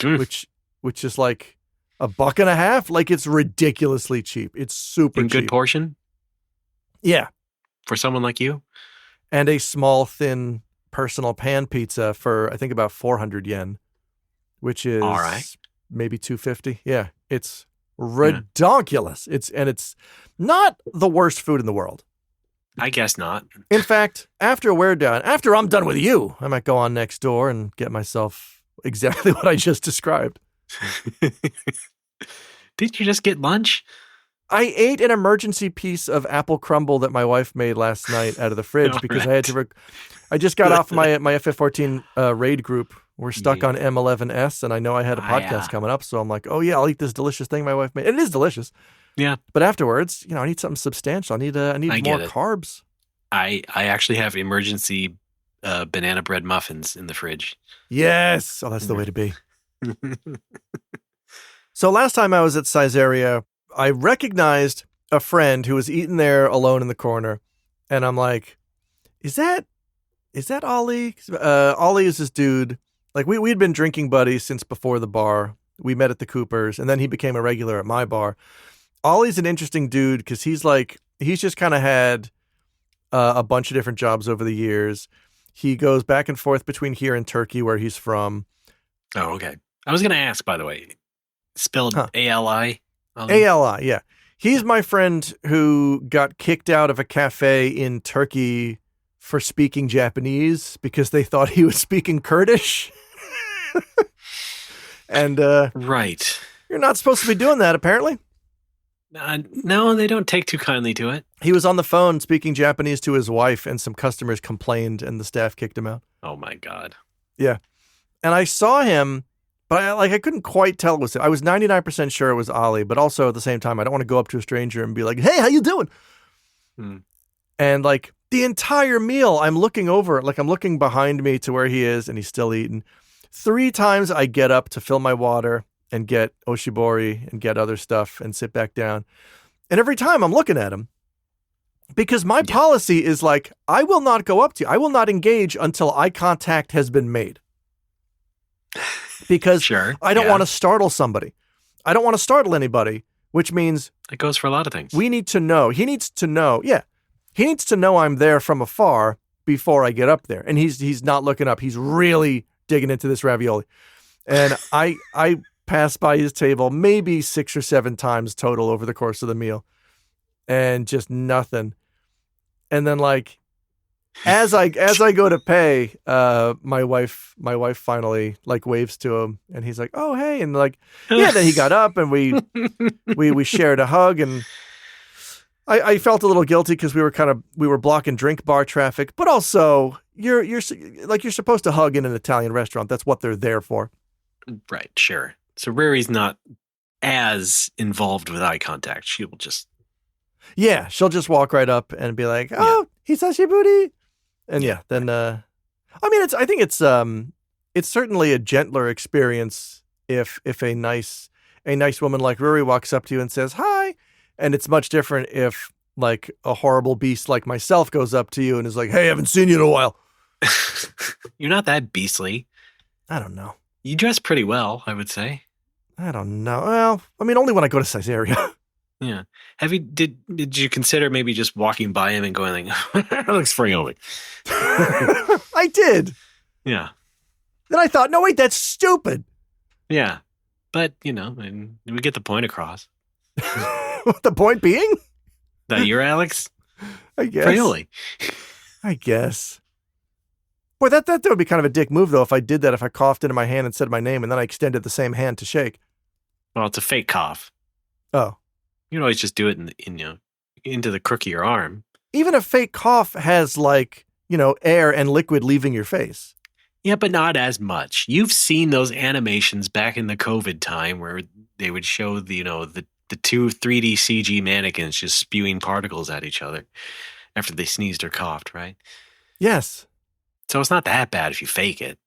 which is like $1.50. Like it's ridiculously cheap. It's super cheap. Good portion? Yeah. For someone like you? And a small, thin personal pan pizza for I think about 400 yen, which is All right. maybe 250. Yeah, it's redonkulous. It's not the worst food in the world. I guess not. In fact, after I'm done with you, I might go on next door and get myself exactly what I just described. Did you just get lunch? I ate an emergency piece of apple crumble that my wife made last night out of the fridge because I had to. I just got off my FF14 raid group. We're stuck on M11S, and I know I had a podcast coming up, so I'm like, oh yeah, I'll eat this delicious thing my wife made. And it is delicious. Yeah. But afterwards, I need something substantial. I need more carbs. I actually have emergency banana bread muffins in the fridge. Yes. Oh, that's the way to be. So last time I was at Caesarea, I recognized a friend who was eating there alone in the corner. And I'm like, is that Ollie? Ollie is this dude. Like we'd been drinking buddies since before the bar. We met at the Coopers, and then he became a regular at my bar. Ollie's an interesting dude because he's just kind of had a bunch of different jobs over the years. He goes back and forth between here and Turkey, where he's from. Oh, okay. I was going to ask, by the way, spelled A-L-I? A-L-I, yeah. He's my friend who got kicked out of a cafe in Turkey for speaking Japanese because they thought he was speaking Kurdish. And right. You're not supposed to be doing that, apparently. No, they don't take too kindly to it. He was on the phone speaking Japanese to his wife, and some customers complained, and the staff kicked him out. Oh, my God. Yeah. And I saw him, but I couldn't quite tell it was him. I was 99% sure it was Ollie, but also at the same time, I don't want to go up to a stranger and be like, hey, how you doing? And like the entire meal, I'm looking over, like I'm looking behind me to where he is, and he's still eating. 3 times I get up to fill my water and get oshibori and get other stuff and sit back down. And every time I'm looking at him, because my policy is like, I will not go up to you. I will not engage until eye contact has been made. Because I don't want to startle somebody. I don't want to startle anybody, which means... It goes for a lot of things. We need to know. He needs to know. Yeah. He needs to know I'm there from afar before I get up there. And he's not looking up. He's really digging into this ravioli. And I passed by his table maybe 6 or 7 times total over the course of the meal. And just nothing. And then like as I go to pay, my wife finally like waves to him, and he's like, "Oh, hey." And like, yeah, then he got up and we shared a hug, and I felt a little guilty because we were blocking drink bar traffic, but also you're supposed to hug in an Italian restaurant. That's what they're there for. Right, sure. So Riri's not as involved with eye contact. She will just... Yeah, she'll just walk right up and be like, "Oh, hisashiburi." And then I think it's certainly a gentler experience if a nice woman like Riri walks up to you and says hi, and it's much different if like a horrible beast like myself goes up to you and is like, "Hey, I haven't seen you in a while." You're not that beastly. I don't know. You dress pretty well, I would say. I don't know. Well, I mean, only when I go to Caesarea. Yeah. Did you consider maybe just walking by him and going like, "That looks friendly"? I did. Yeah. Then I thought, no, wait, that's stupid. Yeah. But, and we get the point across. The point being? That you're Alex? I guess. Friendly. I guess. Boy, that would be kind of a dick move, though, if I did that, if I coughed into my hand and said my name, and then I extended the same hand to shake. Well, it's a fake cough. Oh. You can always just do it into the crook of your arm. Even a fake cough has air and liquid leaving your face. Yeah, but not as much. You've seen those animations back in the COVID time where they would show the 2 3D CG mannequins just spewing particles at each other after they sneezed or coughed, right? Yes. So it's not that bad if you fake it.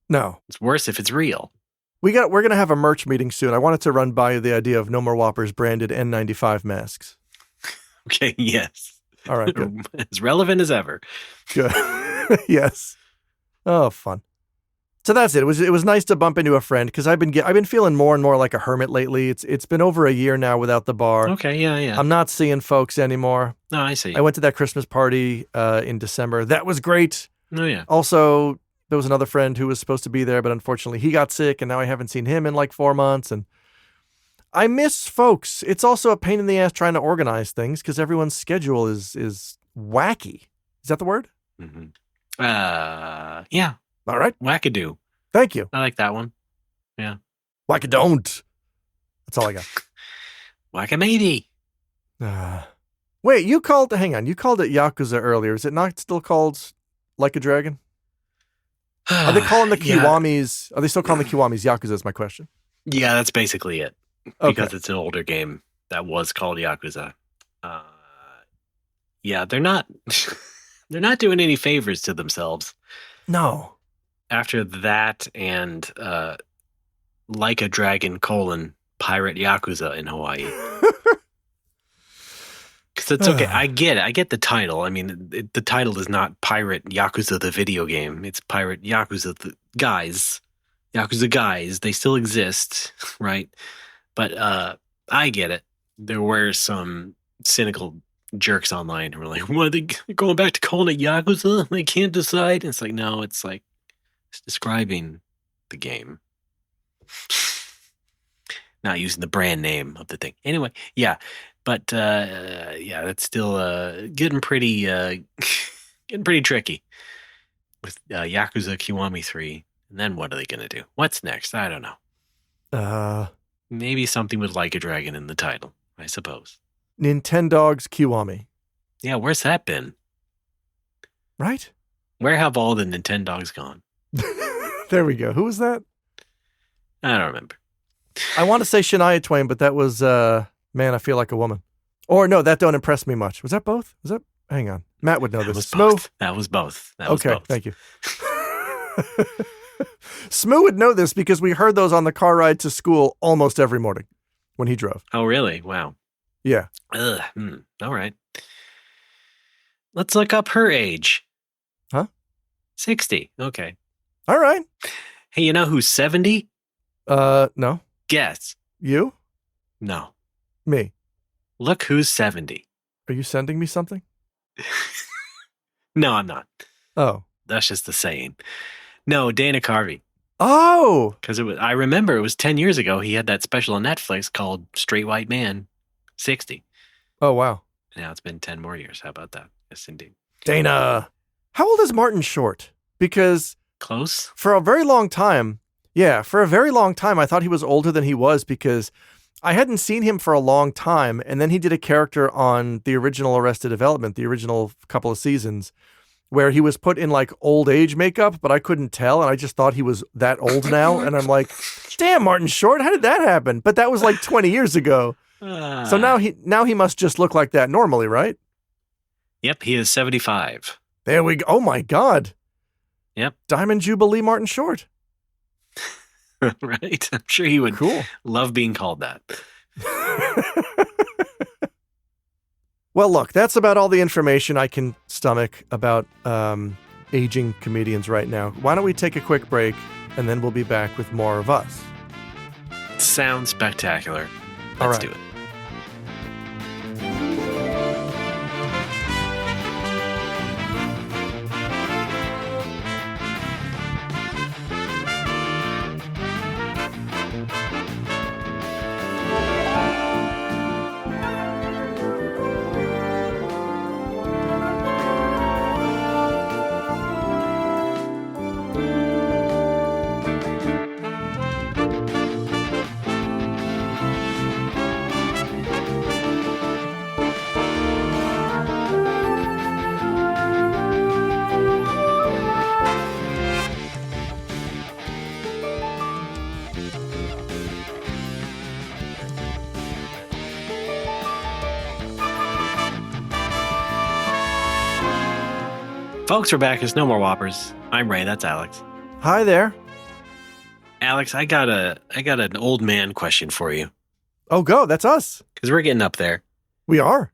No. It's worse if it's real. We're going to have a merch meeting soon. I wanted to run by you the idea of No More Whoppers branded N95 masks. Okay, yes. All right, good. As relevant as ever. Good. Yes. Oh, fun. So that's it. It was nice to bump into a friend because I've been feeling more and more like a hermit lately. It's been over a year now without the bar. Okay, yeah. I'm not seeing folks anymore. No, I see. I went to that Christmas party in December. That was great. Oh, yeah. Also, there was another friend who was supposed to be there, but unfortunately he got sick, and now I haven't seen him in like 4 months. And I miss folks. It's also a pain in the ass trying to organize things because everyone's schedule is wacky. Is that the word? Mm-hmm. Yeah. All right. Wackadoo. Thank you. I like that one. Yeah. Wackadon't. That's all I got. Wackamatey. Wait, you called it Yakuza earlier. Is it not still called Like a Dragon? Are they calling the Kiwamis? Are they still calling the Kiwamis Yakuza? Is my question. Yeah, that's basically it. Okay. Because it's an older game that was called Yakuza. Yeah, they're not they're not doing any favors to themselves. No. After that and Like a Dragon : Pirate Yakuza in Hawaii. Because it's okay. I get it. I get the title. I mean, the title is not Pirate Yakuza the video game. It's Pirate Yakuza the guys. Yakuza guys. They still exist, right? But I get it. There were some cynical jerks online who were like, what, are they going back to calling it Yakuza? They can't decide. And it's like, no, it's like, it's describing the game. Not using the brand name of the thing. Anyway, yeah. But yeah, that's still getting pretty tricky with Yakuza Kiwami 3. And then what are they going to do? What's next? I don't know. Maybe something with Like a Dragon in the title, I suppose. Nintendogs Kiwami. Yeah, where's that been? Right? Where have all the Nintendogs gone? There we go. Who was that? I don't remember. I want to say Shania Twain, but that was Man, I Feel Like a Woman. Or no, that don't impress me much. Was that both? Was that? Hang on. Matt would know That this. was Smo? both. That was both. That was okay, both. thank you. Smoo would know this because we heard those on the car ride to school almost every morning when he drove. Oh, really? Wow. Yeah. All right. Let's look up her age. Huh? 60. Okay. All right. Hey, you know who's 70? No. Guess. You? No. Me. Look who's 70. Are you sending me something? No, I'm not. Oh. That's just the saying. No, Dana Carvey. Oh. Because I remember it was 10 years ago. He had that special on Netflix called Straight White Man 60. Oh, wow. Now it's been 10 more years. How about that? Yes, indeed. Dana. How old is Martin Short? Because Close? for a very long time, I thought he was older than he was because I hadn't seen him for a long time. And then he did a character on the original Arrested Development, the original couple of seasons, where he was put in like old age makeup, but I couldn't tell. And I just thought he was that old now. And I'm like, damn, Martin Short, how did that happen? But that was like 20 years ago. So now he must just look like that normally, right? Yep, he is 75. There we go. Oh my God. Yep. Diamond Jubilee Martin Short. Right? I'm sure he would love being called that. Well, look, that's about all the information I can stomach about aging comedians right now. Why don't we take a quick break, and then we'll be back with more of us. Sounds spectacular. All Let's right. do it. Folks, we're back. There's no more Whoppers. I'm Ray. That's Alex. Hi there. Alex, I got an old man question for you Oh, go. That's us. because we're getting up there. We are.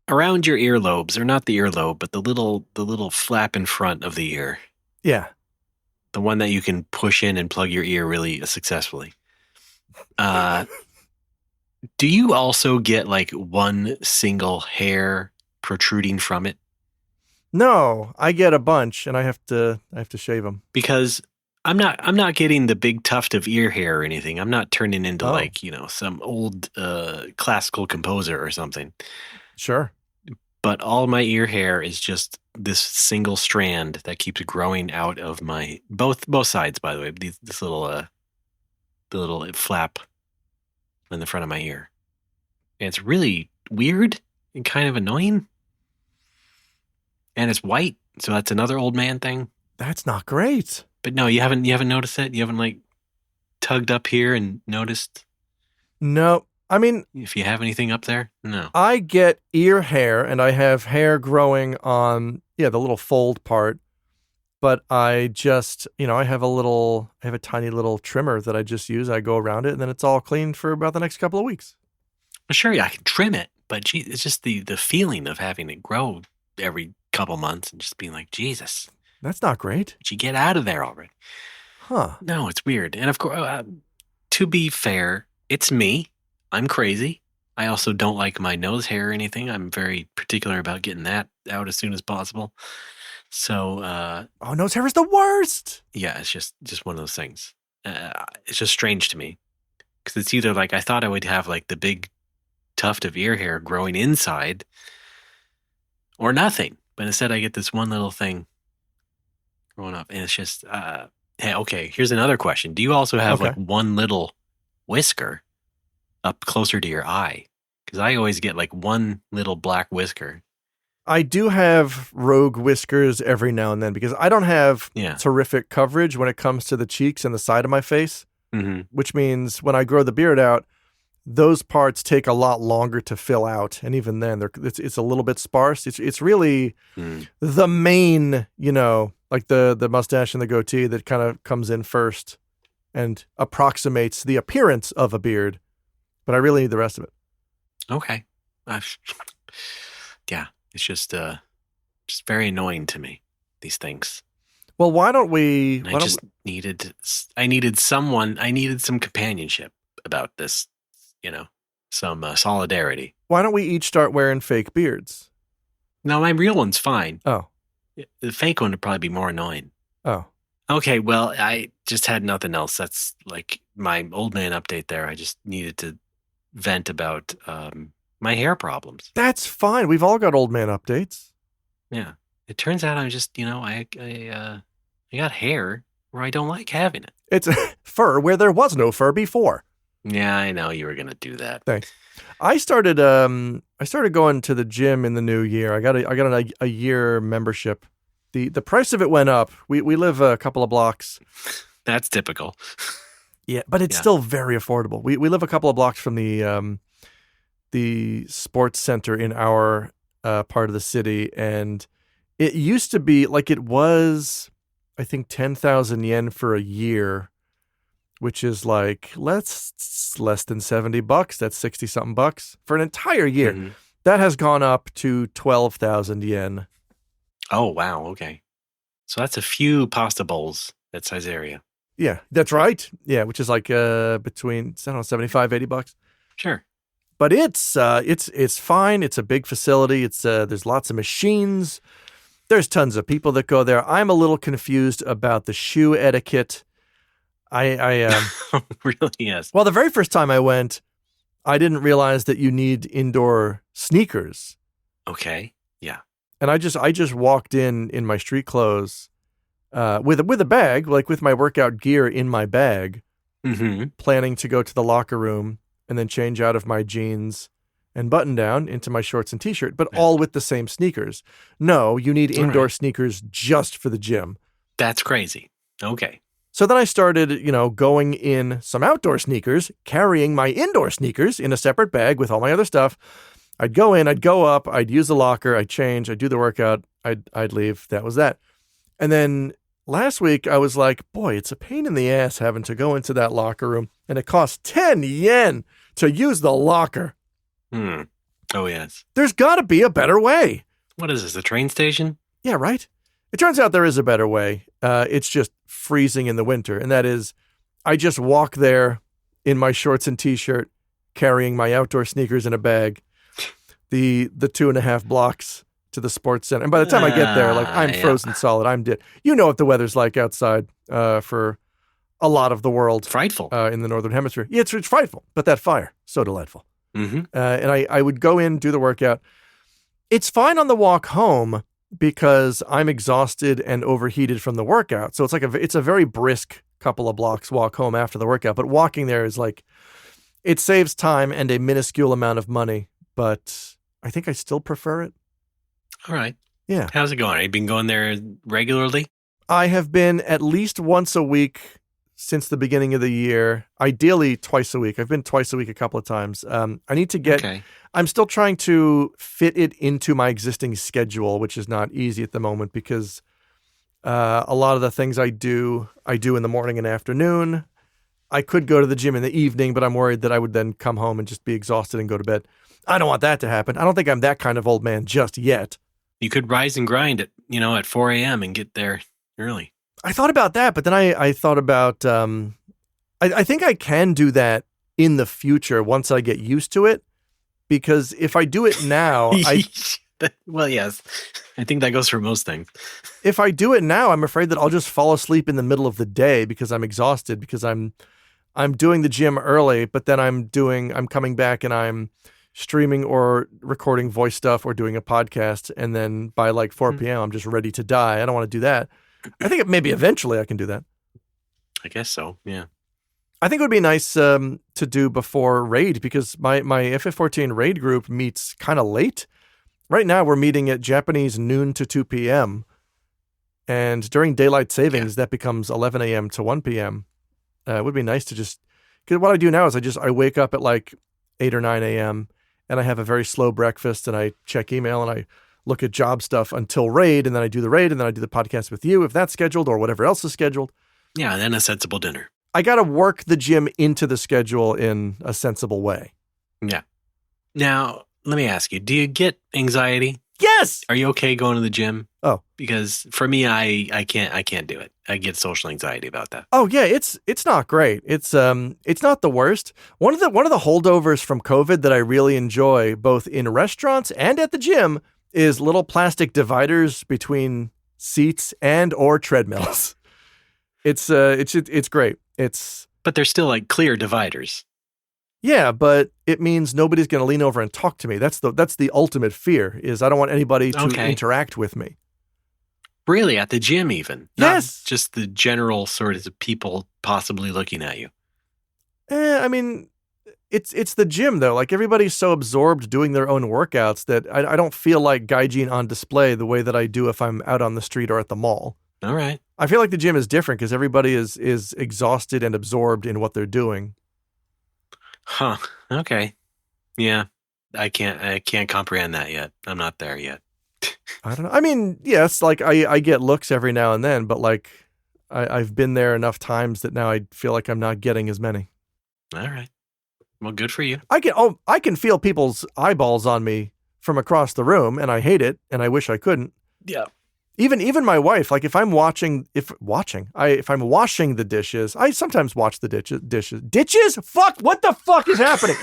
Around your earlobes, or not the earlobe, but the little flap in front of the ear, Yeah. the one that you can push in and plug your ear really successfully. Do you also get like one single hair protruding from it? No, I get a bunch, and I have to shave them. Because I'm not getting the big tuft of ear hair or anything. I'm not turning into like, some old classical composer or something. Sure. But all my ear hair is just this single strand that keeps growing out of my both sides, by the way. This little the little flap in the front of my ear. And it's really weird and kind of annoying. And it's white, so that's another old man thing. That's not great. But no, you haven't noticed it? You haven't like tugged up here and noticed? No. I mean, if you have anything up there? No. I get ear hair, and I have hair growing on the little fold part. But I just, I have a tiny little trimmer that I just use. I go around it, and then it's all clean for about the next couple of weeks. Well, sure, I can trim it, but gee, it's just the feeling of having it grow every couple months and just being like, Jesus. That's not great. Did you get out of there already? Huh. No, it's weird. And of course, to be fair, it's me. I'm crazy. I also don't like my nose hair or anything. I'm very particular about getting that out as soon as possible. So, nose hair is the worst. Yeah, it's just one of those things. It's just strange to me because it's either like I thought I would have like the big tuft of ear hair growing inside or nothing, but instead I get this one little thing growing up, and it's just hey, okay. Here's another question: do you also have like one little whisker up closer to your eye? Because I always get like one little black whisker. I do have rogue whiskers every now and then because I don't have terrific coverage when it comes to the cheeks and the side of my face, which means when I grow the beard out, those parts take a lot longer to fill out. And even then, it's a little bit sparse. It's really the main, like the mustache and the goatee that kind of comes in first and approximates the appearance of a beard. But I really need the rest of it. Okay. Yeah. It's just very annoying to me, these things. Well, why don't we... I needed some companionship about this, some solidarity. Why don't we each start wearing fake beards? No, my real one's fine. Oh. The fake one would probably be more annoying. Oh. Okay, well, I just had nothing else. That's like my old man update there. I just needed to vent about... my hair problems. That's fine. We've all got old man updates. Yeah. It turns out I'm just, I got hair where I don't like having it. It's fur where there was no fur before. Yeah, I know you were going to do that. Thanks. I started going to the gym in the new year. I got a year membership. The price of it went up. We live a couple of blocks. That's typical. Yeah, but it's still very affordable. We live a couple of blocks from the sports center in our part of the city, and it used to be like it was, I think, 10,000 yen for a year, which is like less than $70. That's 60 something bucks for an entire year. Mm-hmm. That has gone up to 12,000 yen. Oh wow, okay, so that's a few pasta bowls at Caesarea. Yeah, that's right. Yeah, which is like between, I don't know, 75, 80 bucks. Sure. But it's fine. It's a big facility. It's there's lots of machines. There's tons of people that go there. I'm a little confused about the shoe etiquette. I really? Yes. Well, the very first time I went, I didn't realize that you need indoor sneakers. Okay. Yeah. And I just walked in my street clothes with a bag, like with my workout gear in my bag, planning to go to the locker room and then change out of my jeans and button down into my shorts and t-shirt, but all with the same sneakers. No, you need indoor sneakers just for the gym. That's crazy. Okay. So then I started, going in some outdoor sneakers, carrying my indoor sneakers in a separate bag with all my other stuff. I'd go in, I'd go up, I'd use the locker, I'd change, I'd do the workout, I'd leave. That was that. And then last week I was like, boy, it's a pain in the ass having to go into that locker room, and it costs 10 yen to use the locker. Oh, yes. There's got to be a better way. What is this, a train station? Yeah, right? It turns out there is a better way. It's just freezing in the winter, and that is I just walk there in my shorts and t-shirt, carrying my outdoor sneakers in a bag, the 2.5 blocks to the sports center. And by the time I get there, like I'm frozen solid. I'm dead. You know what the weather's like outside for a lot of the world. Frightful. In the Northern Hemisphere. Yeah, it's frightful, but that fire, so delightful. Mm-hmm. And I would go in, do the workout. It's fine on the walk home because I'm exhausted and overheated from the workout. So it's a very brisk couple of blocks walk home after the workout. But walking there is like, it saves time and a minuscule amount of money. But I think I still prefer it. All right. Yeah. How's it going? Have you been going there regularly? I have been at least once a week since the beginning of the year, ideally twice a week. I've been twice a week a couple of times. I need to get, I'm still trying to fit it into my existing schedule, which is not easy at the moment because a lot of the things I do in the morning and afternoon. I could go to the gym in the evening, but I'm worried that I would then come home and just be exhausted and go to bed. I don't want that to happen. I don't think I'm that kind of old man just yet. You could rise and grind at 4 a.m. and get there early. I thought about that, but then I thought about, I think I can do that in the future once I get used to it, because if I do it now, well, yes, I think that goes for most things. If I do it now, I'm afraid that I'll just fall asleep in the middle of the day because I'm exhausted, because I'm doing the gym early, but then I'm coming back and I'm streaming or recording voice stuff or doing a podcast. And then by like 4 p.m., I'm just ready to die. I don't want to do that. I think maybe eventually I can do that. I guess so. Yeah. I think it would be nice to do before raid, because my FF14 raid group meets kind of late. Right now we're meeting at Japanese noon to 2 p.m. And during daylight savings, that becomes 11 a.m. to 1 p.m. It would be nice to just, because what I do now is I wake up at like 8 or 9 a.m. and I have a very slow breakfast and I check email and I look at job stuff until raid, and then I do the raid, and then I do the podcast with you if that's scheduled or whatever else is scheduled. Yeah, and then a sensible dinner. I got to work the gym into the schedule in a sensible way. Yeah. Now, let me ask you, do you get anxiety? Yes. Are you okay going to the gym? Oh. Because for me, I can't do it. I get social anxiety about that. Oh yeah, it's not great. It's not the worst. One of the holdovers from COVID that I really enjoy, both in restaurants and at the gym, is little plastic dividers between seats and or treadmills. It's great. But they're still like clear dividers. Yeah, but it means nobody's going to lean over and talk to me. That's the ultimate fear, is I don't want anybody to interact with me. Really? At the gym even? Yes. Not just the general sort of people possibly looking at you. I mean, it's the gym though. Like everybody's so absorbed doing their own workouts that I don't feel like gaijin on display the way that I do if I'm out on the street or at the mall. All right. I feel like the gym is different because everybody is exhausted and absorbed in what they're doing. Huh. Okay. Yeah. I can't comprehend that yet. I'm not there yet. I don't know. I mean, yes, like I get looks every now and then, but like I've been there enough times that now I feel like I'm not getting as many. All right. Well, good for you. I can feel people's eyeballs on me from across the room, and I hate it, and I wish I couldn't. Yeah. Even my wife, like if I'm washing the dishes, I sometimes watch the dishes. Ditches? Fuck! What the fuck is happening?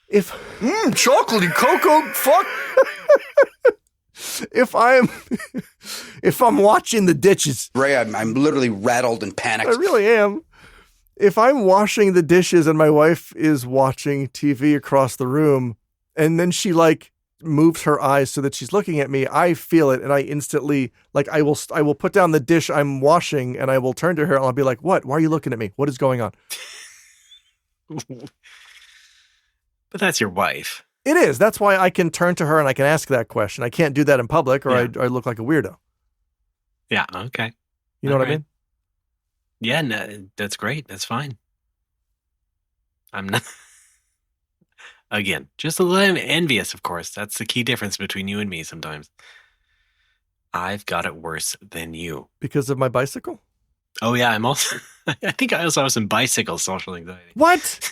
If chocolatey cocoa, fuck. if I'm watching the dishes, Ray, I'm literally rattled and panicked. I really am. If I'm washing the dishes and my wife is watching TV across the room, and then she like moves her eyes so that she's looking at me, I feel it, and I instantly like I will put down the dish I'm washing and I will turn to her and I'll be like, "What? Why are you looking at me? What is going on?" But that's your wife. It is. That's why I can turn to her and I can ask that question. I can't do that in public, or I look like a weirdo. Yeah. Okay. You know what I mean? Yeah. No, that's great. That's fine. I'm not. Again, just a little envious, of course. That's the key difference between you and me sometimes. I've got it worse than you. Because of my bicycle? Oh, yeah. I think I also have some bicycle social anxiety. What?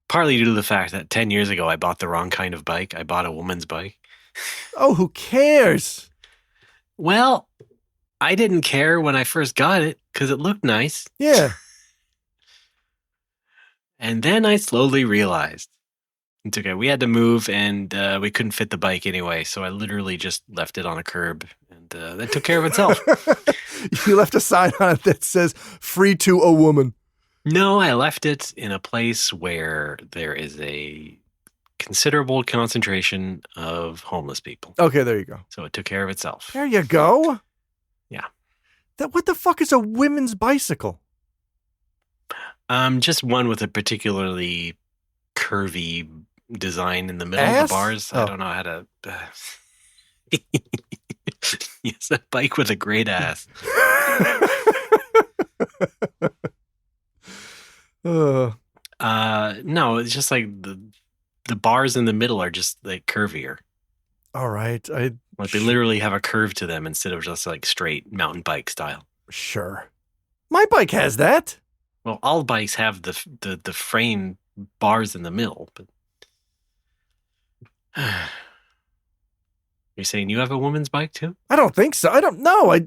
Partly due to the fact that 10 years ago, I bought the wrong kind of bike. I bought a woman's bike. Oh, who cares? Well, I didn't care when I first got it because it looked nice. Yeah. And then I slowly realized It's okay. We had to move, and we couldn't fit the bike anyway, so I literally just left it on a curb, and that took care of itself. You left a sign on it that says "Free to a woman." No, I left it in a place where there is a considerable concentration of homeless people. Okay, there you go. So it took care of itself. There you go. Yeah. What the fuck is a women's bicycle? Just one with a particularly curvy design in the middle of Ass? the bars. Oh. I don't know how to. Yes, a bike with a great ass. No, it's just like the bars in the middle are just like curvier. All right, Like they literally have a curve to them instead of just like straight mountain bike style. sure. My bike has that. Well, all bikes have the frame bars in the middle, but you're saying you have a woman's bike too? I don't think so. I don't know.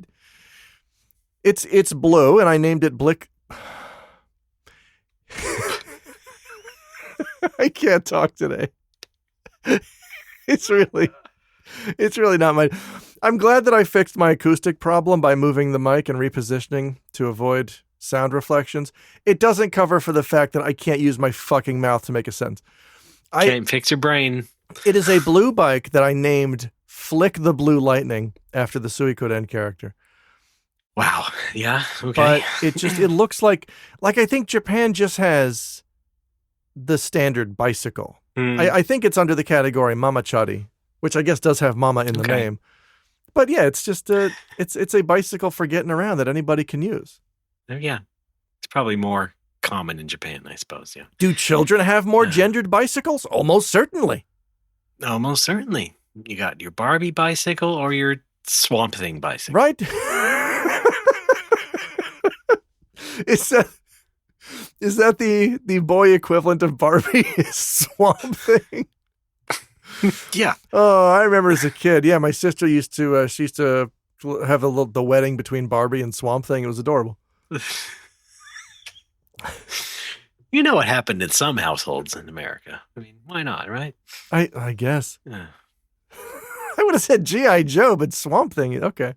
It's blue, and I named it Blick. I can't talk today. It's really not my. I'm glad that I fixed my acoustic problem by moving the mic and repositioning to avoid sound reflections. It doesn't cover for the fact that I can't use my fucking mouth to make a sentence. Can't fix your brain. It is a blue bike that I named Flick the Blue Lightning after the Suikoden character. Wow. Yeah. Okay. But it looks like I think Japan just has the standard bicycle. I think it's under the category mamachari, which I guess does have mama in the name. But yeah, it's just it's a bicycle for getting around that anybody can use. Yeah. It's probably more common in Japan, I suppose. Yeah. Do children have more gendered bicycles? Almost certainly. Almost certainly. You got your Barbie bicycle or your Swamp Thing bicycle. Right? Is that the boy equivalent of Barbie? Swamp Thing? Yeah. Oh, I remember as a kid. Yeah, my sister used to have the wedding between Barbie and Swamp Thing. It was adorable. You know what happened in some households in America. I mean, why not, right? I guess. Yeah. I would have said G.I. Joe, but Swamp Thing. Okay.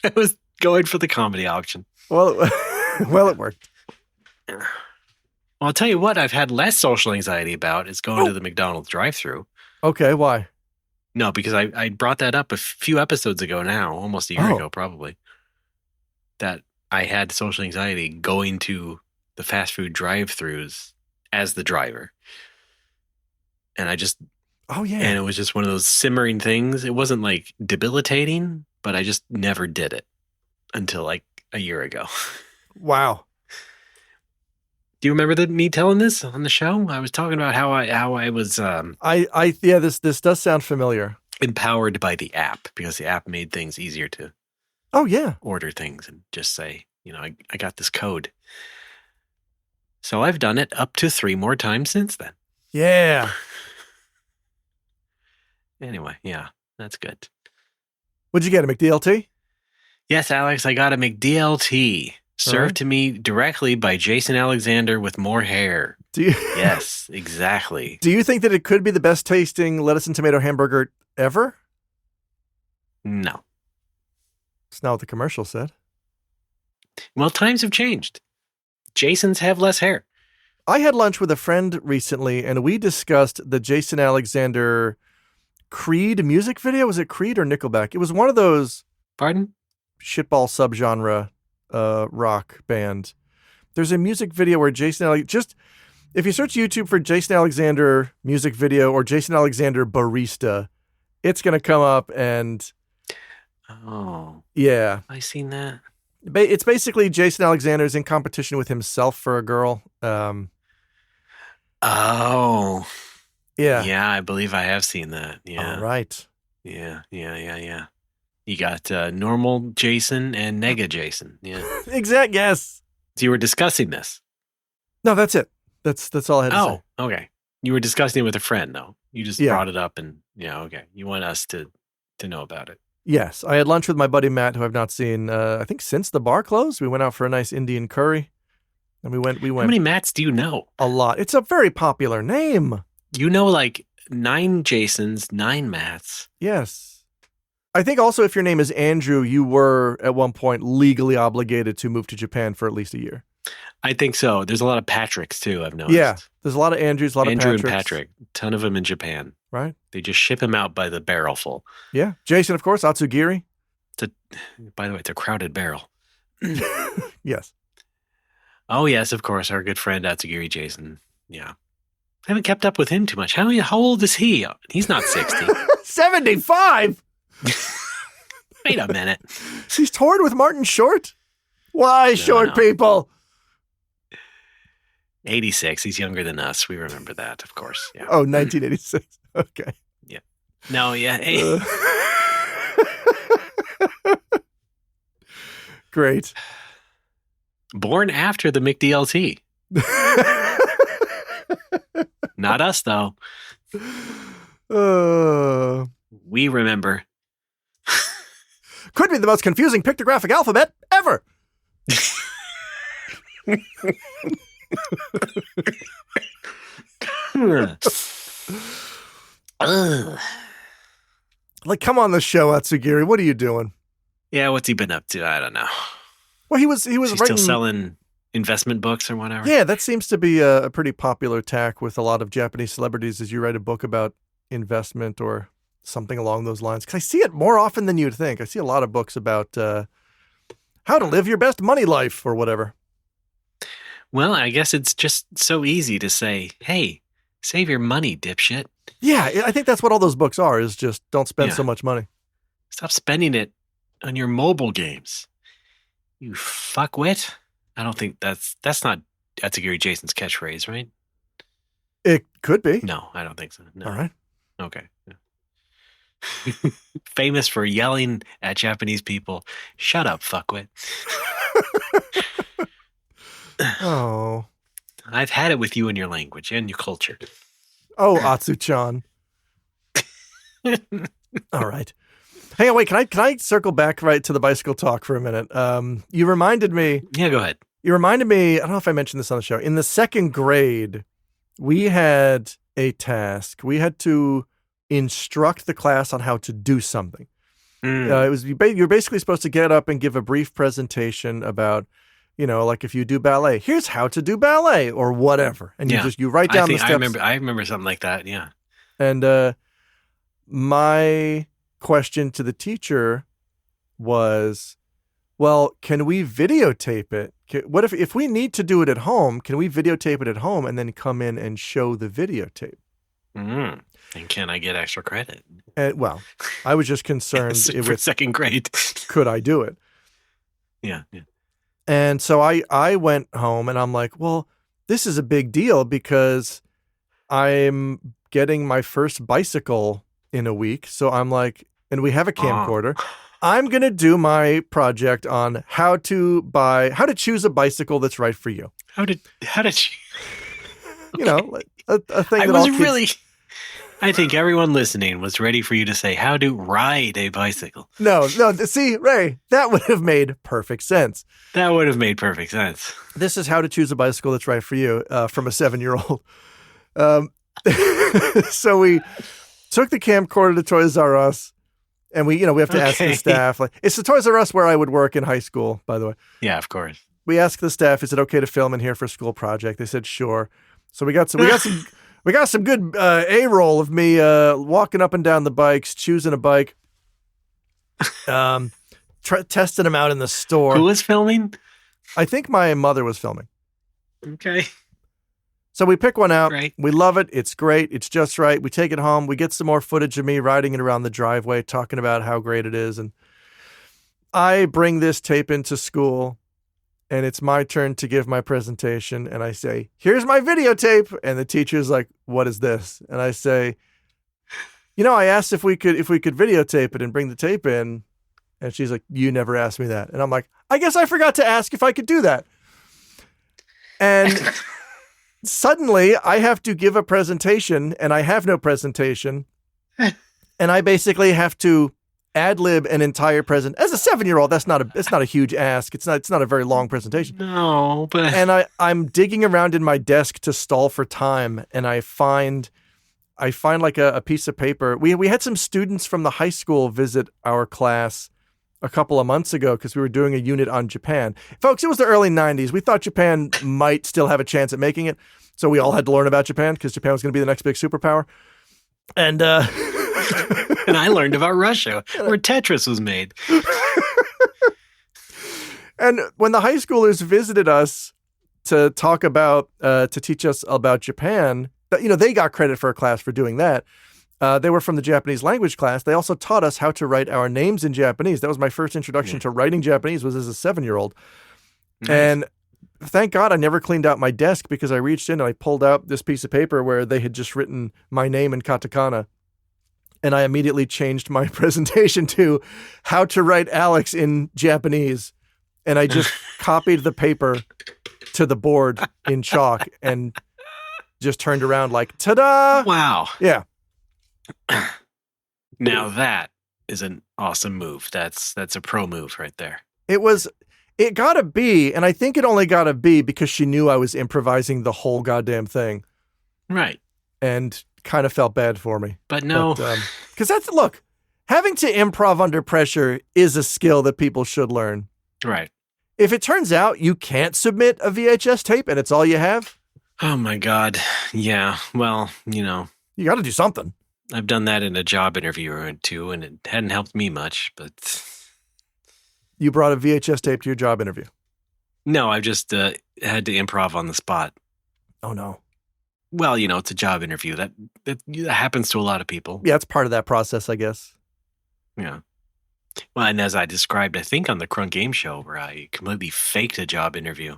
I was going for the comedy option. Well, it worked. Well, I'll tell you what I've had less social anxiety about is going to the McDonald's drive-thru. Okay, why? No, because I brought that up a few episodes ago now, almost a year ago probably, that I had social anxiety going to the fast food drive-thrus as the driver. And I just... Oh, yeah. And it was just one of those simmering things. It wasn't like debilitating, but I just never did it until like a year ago. Wow. Do you remember me telling this on the show? I was talking about how I was this does sound familiar. Empowered by the app because the app made things easier to order things and just say, I got this code. So I've done it up to 3 more times since then. Yeah. Anyway, yeah, that's good. What'd you get, a McDLT? Yes, Alex, I got a McDLT. Served to me directly by Jason Alexander with more hair. Yes, exactly. Do you think that it could be the best tasting lettuce and tomato hamburger ever? No. It's not what the commercial said. Well, times have changed. Jasons have less hair. I had lunch with a friend recently, and we discussed the Jason Alexander Creed music video. Was it Creed or Nickelback? It was one of those... Pardon? Shitball subgenre rock band. There's a music video where if you search YouTube for Jason Alexander music video or Jason Alexander barista, it's going to come up and... Oh. Yeah. I seen that. It's basically Jason Alexander's in competition with himself for a girl. Oh. Yeah. Yeah, I believe I have seen that. Yeah. All right. Yeah. You got normal Jason and Nega Jason. Yeah. Exact. Yes. So you were discussing this. No, that's it. That's all I had to say. Oh, okay. You were discussing it with a friend, though. You just brought it up and okay. You want us to know about it. Yes. I had lunch with my buddy Matt, who I've not seen, I think since the bar closed. We went out for a nice Indian curry. And we went. How many Matts do you know? A lot. It's a very popular name. You know, like 9 Jasons, 9 Matts. Yes. I think also if your name is Andrew, you were at one point legally obligated to move to Japan for at least a year. I think so. There's a lot of Patricks too, I've noticed. Yeah. There's a lot of Andrews, a lot Andrew of Patricks. and Patrick. A ton of them in Japan. Right. They just ship him out by the barrelful. Yeah. Jason, of course, Atsugiri. By the way, it's a crowded barrel. Yes. Oh, yes, of course. Our good friend Atsugiri Jason. Yeah. I haven't kept up with him too much. How old is he? He's not 60. 75? Wait a minute. He's toured with Martin Short? Why, short no. people? 86. He's younger than us. We remember that, of course. Yeah. Oh, 1986. Okay. Yeah. No, yeah. Hey. Great. Born after the McDLT. Not us, though. We remember. Could be the most confusing pictographic alphabet ever. Like, come on the show, Atsugiri. What are you doing? Yeah, what's he been up to? I don't know. Well, he was Is he writing. still selling investment books or whatever? Yeah, that seems to be a pretty popular tack with a lot of Japanese celebrities. As you write a book about investment or something along those lines, because I see it more often than you'd think. I see a lot of books about how to live your best money life or whatever. Well, I guess it's just so easy to say, hey, save your money, dipshit. Yeah, I think that's what all those books are, is just don't spend Yeah. so much money. Stop spending it on your mobile games. You fuckwit. I don't think that's not Atsugiri Jason's catchphrase, right? It could be. No, I don't think so. No. All right. Okay. Famous for yelling at Japanese people, shut up, fuckwit. Oh. I've had it with you and your language and your culture. Oh, Atsu-chan. All right. Hang on, wait, can I circle back right to the bicycle talk for a minute? You reminded me, Yeah, go ahead. I don't know if I mentioned this on the show. In the second grade, we had a task. We had to instruct the class on how to do something. You're basically supposed to get up and give a brief presentation about, like if you do ballet, here's how to do ballet or whatever. And you write down the steps. I remember something like that. Yeah. And my question to the teacher was, well, can we videotape it? What if we need to do it at home, can we videotape it at home and then come in and show the videotape? And can I get extra credit? And well, I was just concerned for second grade. Could I do it? Yeah. And so I went home and I'm like, well, this is a big deal because I'm getting my first bicycle in a week. So I'm like, and we have a camcorder. I'm going to do my project on how to choose a bicycle that's right for you. How did you? Okay. A thing that all kids... I think everyone listening was ready for you to say how to ride a bicycle. No. See, Ray, that would have made perfect sense. That would have made perfect sense. This is how to choose a bicycle that's right for you from a 7-year-old. So we took the camcorder to Toys R Us, and we have to ask the staff. Like, it's the Toys R Us where I would work in high school, by the way. Yeah, of course. We asked the staff, "Is it okay to film in here for a school project?" They said, "Sure." So we got some good A-roll of me walking up and down the bikes, choosing a bike, testing them out in the store. Who was filming? I think my mother was filming. Okay. So we pick one out. Right. We love it. It's great. It's just right. We take it home. We get some more footage of me riding it around the driveway, talking about how great it is. And I bring this tape into school, and it's my turn to give my presentation. And I say, "Here's my videotape." And the teacher's like, "What is this?" And I say, I asked if we could videotape it and bring the tape in. And she's like, "You never asked me that." And I'm like, "I guess I forgot to ask if I could do that." And suddenly I have to give a presentation and I have no presentation. And I basically have to ad-lib an entire as a 7-year-old, it's not a huge ask. It's not a very long presentation. No, but and I'm digging around in my desk to stall for time, and I find I find like a piece of paper. We had some students from the high school visit our class a couple of months ago because we were doing a unit on Japan. Folks, it was the early 90s. We thought Japan might still have a chance at making it. So we all had to learn about Japan because Japan was going to be the next big superpower. And and I learned about Russia, where Tetris was made. And when the high schoolers visited us to talk about, to teach us about Japan, they got credit for a class for doing that. They were from the Japanese language class. They also taught us how to write our names in Japanese. That was my first introduction to writing Japanese, was as a 7-year-old. Nice. And thank God I never cleaned out my desk because I reached in and I pulled out this piece of paper where they had just written my name in katakana. And I immediately changed my presentation to how to write Alex in Japanese. And I just copied the paper to the board in chalk and just turned around like, ta-da! Wow. Yeah. Now that is an awesome move. That's a pro move right there. It got a B, and I think it only got a B because she knew I was improvising the whole goddamn thing. Right. And kind of felt bad for me. But no. Because look, having to improv under pressure is a skill that people should learn. Right. If it turns out you can't submit a VHS tape and it's all you have. Oh my God. Yeah. Well, you got to do something. I've done that in a job interview or two, and it hadn't helped me much, but... You brought a VHS tape to your job interview? No, I just had to improv on the spot. Oh, no. Well, it's a job interview. That happens to a lot of people. Yeah, it's part of that process, I guess. Yeah. Well, and as I described, I think on the Crunk Game Show, where I completely faked a job interview,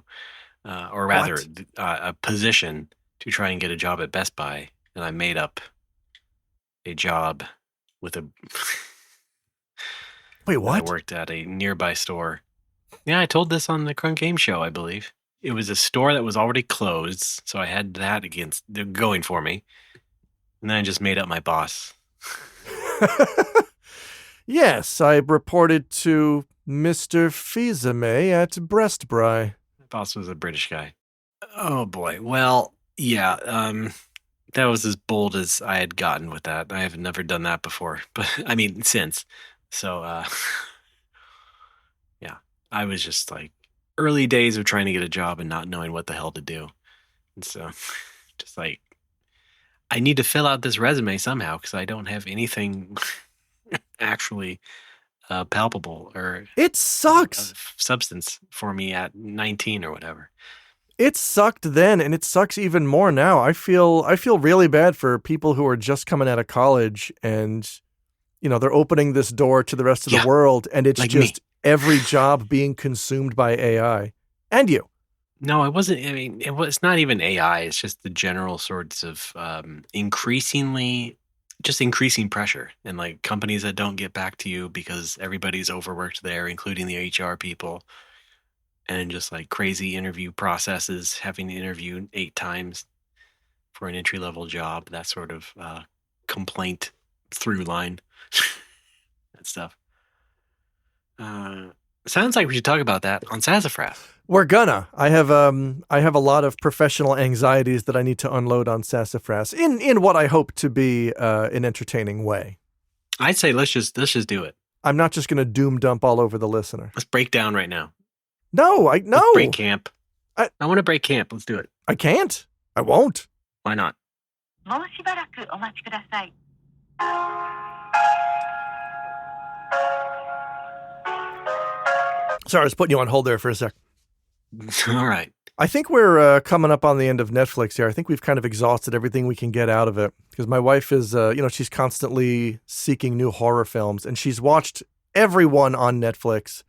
or rather a position to try and get a job at Best Buy, and I made up a job with a... Wait, what? I worked at a nearby store. Yeah, I told this on the Crunk Game Show, I believe. It was a store that was already closed, so I had that going for me. And then I just made up my boss. Yes, I reported to Mr. Fizame at Breastbry. My boss was a British guy. Oh, boy. Well, yeah, that was as bold as I had gotten with that. I have never done that before. But, I mean, since... So, yeah, I was just like early days of trying to get a job and not knowing what the hell to do. And so just like, I need to fill out this resume somehow because I don't have anything actually palpable or it sucks substance for me at 19 or whatever. It sucked then, and it sucks even more now. I feel really bad for people who are just coming out of college and... they're opening this door to the rest of the world, and it's like just every job being consumed by AI. And you. No, it wasn't. I mean, it's not even AI. It's just the general sorts of increasing pressure. And like companies that don't get back to you because everybody's overworked there, including the HR people. And just like crazy interview processes, having to interview 8 times for an entry-level job. That sort of complaint through line. That stuff. Sounds like we should talk about that on Sassafras. We're gonna. I have a lot of professional anxieties that I need to unload on Sassafras in what I hope to be an entertaining way. I'd say let's just do it. I'm not just gonna doom dump all over the listener. Let's break down right now. No. Let's break camp. I want to break camp. Let's do it. I can't. I won't. Why not? Sorry, I was putting you on hold there for a sec. All right. I think we're coming up on the end of Netflix here. I think we've kind of exhausted everything we can get out of it because my wife is, she's constantly seeking new horror films, and she's watched every one on Netflix,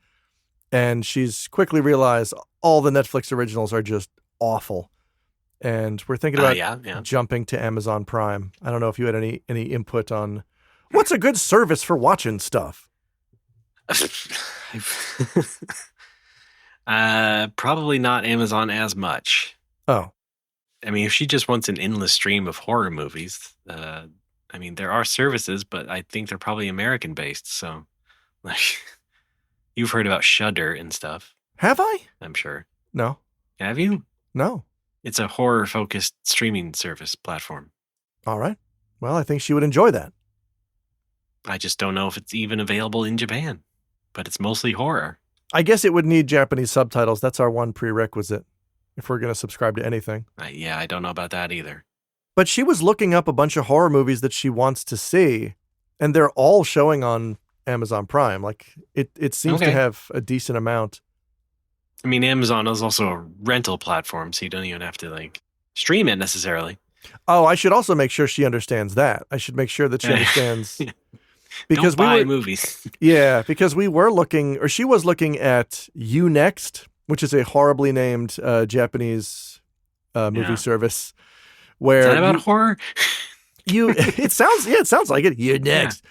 and she's quickly realized all the Netflix originals are just awful. And we're thinking about jumping to Amazon Prime. I don't know if you had any input on what's a good service for watching stuff. Probably not Amazon as much. Oh. I mean, if she just wants an endless stream of horror movies, I mean, there are services, but I think they're probably American based. So, like, you've heard about Shudder and stuff. Have I? I'm sure. No. Have you? No. It's a horror focused streaming service platform. All right. Well, I think she would enjoy that. I just don't know if it's even available in Japan, but it's mostly horror. I guess it would need Japanese subtitles. That's our one prerequisite if we're going to subscribe to anything. Yeah, I don't know about that either. But she was looking up a bunch of horror movies that she wants to see, and they're all showing on Amazon Prime. Like, it seems to have a decent amount. I mean, Amazon is also a rental platform, so you don't even have to, like, stream it necessarily. Oh, I should also make sure she understands that. I should make sure that she understands. Because don't buy we were, movies. Yeah, because we were looking, or she was looking at You Next, which is a horribly named Japanese movie service. Where is that about horror? It sounds like it. You Next.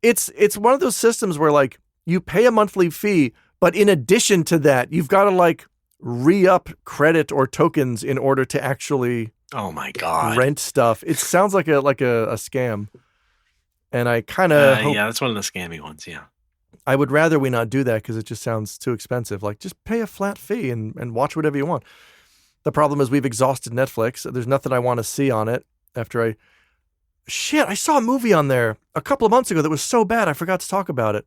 Yeah. It's one of those systems where, like, you pay a monthly fee, but in addition to that, you've got to, like, re-up credit or tokens in order to actually oh my god rent stuff. It sounds like a scam. And I kind of yeah, that's one of the scammy ones, yeah. I would rather we not do that because it just sounds too expensive. Like, just pay a flat fee and watch whatever you want. The problem is we've exhausted Netflix. There's nothing I want to see on it after I saw a movie on there a couple of months ago that was so bad I forgot to talk about it.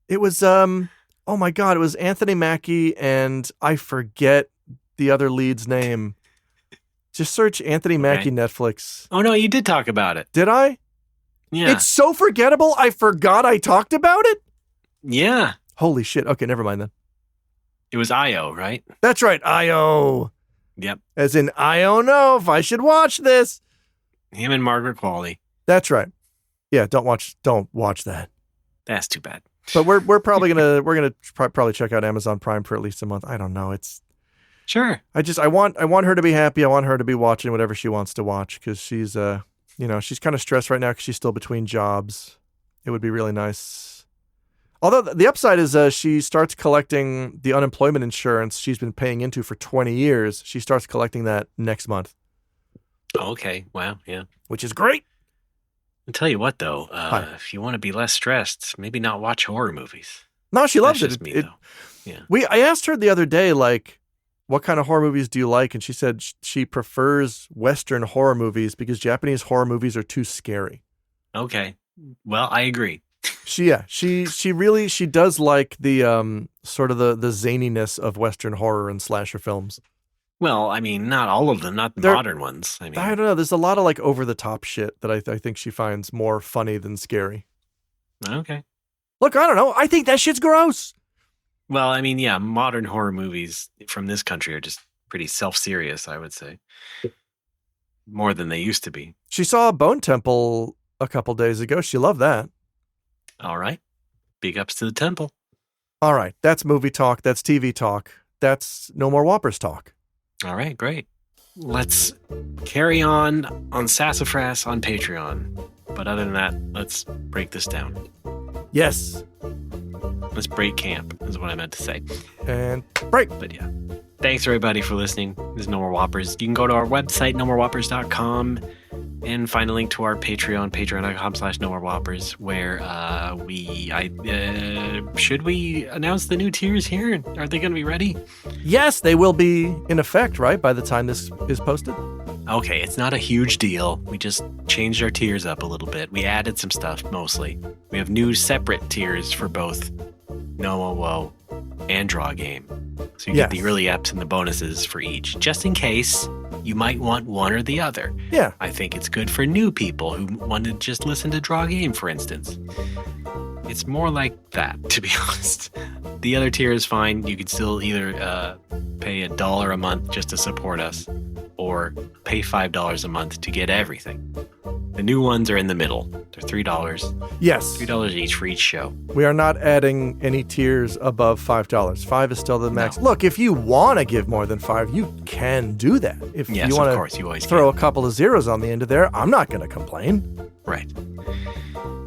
It was, oh my God, it was Anthony Mackie and I forget the other lead's name. Just search Anthony Mackie Netflix. Oh no, you did talk about it. Did I? Yeah. It's so forgettable. I forgot I talked about it. Yeah. Holy shit. Okay, never mind then. It was IO, right? That's right, IO. Yep. As in, I don't know if I should watch this. Him and Margaret Qualley. That's right. Yeah, don't watch that. That's too bad. But we're probably gonna probably check out Amazon Prime for at least a month. I don't know. It's sure. I want her to be happy. I want her to be watching whatever she wants to watch because she's she's kind of stressed right now because she's still between jobs. It would be really nice. Although the upside is she starts collecting the unemployment insurance she's been paying into for 20 years. She starts collecting that next month. Okay. Wow. Yeah. Which is great. I'll tell you what, though. If you want to be less stressed, maybe not watch horror movies. No, she loves That's it. just me, though. Yeah. I asked her the other day, like, what kind of horror movies do you like? And she said she prefers Western horror movies because Japanese horror movies are too scary. Okay. Well, I agree. She does like the sort of the zaniness of Western horror and slasher films. Well, I mean, not all of them, not the modern ones. I don't know. There's a lot of like over the top shit that I think she finds more funny than scary. Okay. Look, I don't know. I think that shit's gross. Well, I mean, yeah, modern horror movies from this country are just pretty self-serious, I would say. More than they used to be. She saw Bone Temple a couple days ago. She loved that. All right. Big ups to the temple. All right. That's movie talk. That's TV talk. That's No More Whoppers talk. All right. Great. Let's carry on Sassafras on Patreon. But other than that, let's break this down. Yes. Let's break camp is what I meant to say. And break. But yeah. Thanks everybody for listening. This is No More Whoppers. You can go to our website, nomorewhoppers.com, and find a link to our Patreon, patreon.com/nomorewhoppers, where should we announce the new tiers here? Are they going to be ready? Yes, they will be in effect, right, by the time this is posted? Okay, it's not a huge deal. We just changed our tiers up a little bit. We added some stuff, mostly. We have new separate tiers for both No Woe and Draw Game. So you get the early eps and the bonuses for each, just in case you might want one or the other. Yeah. I think it's good for new people who want to just listen to Draw Game, for instance. It's more like that, to be honest. The other tier is fine. You could still either pay $1 a month just to support us, or pay $5 a month to get everything. The new ones are in the middle. They're $3. Yes. $3 each for each show. We are not adding any tiers above $5. $5 is still the max. No. Look, if you want to give more than $5, you can do that. If yes, you want of course, you always throw can. a couple of zeros on the end of there, I'm not going to complain. Right.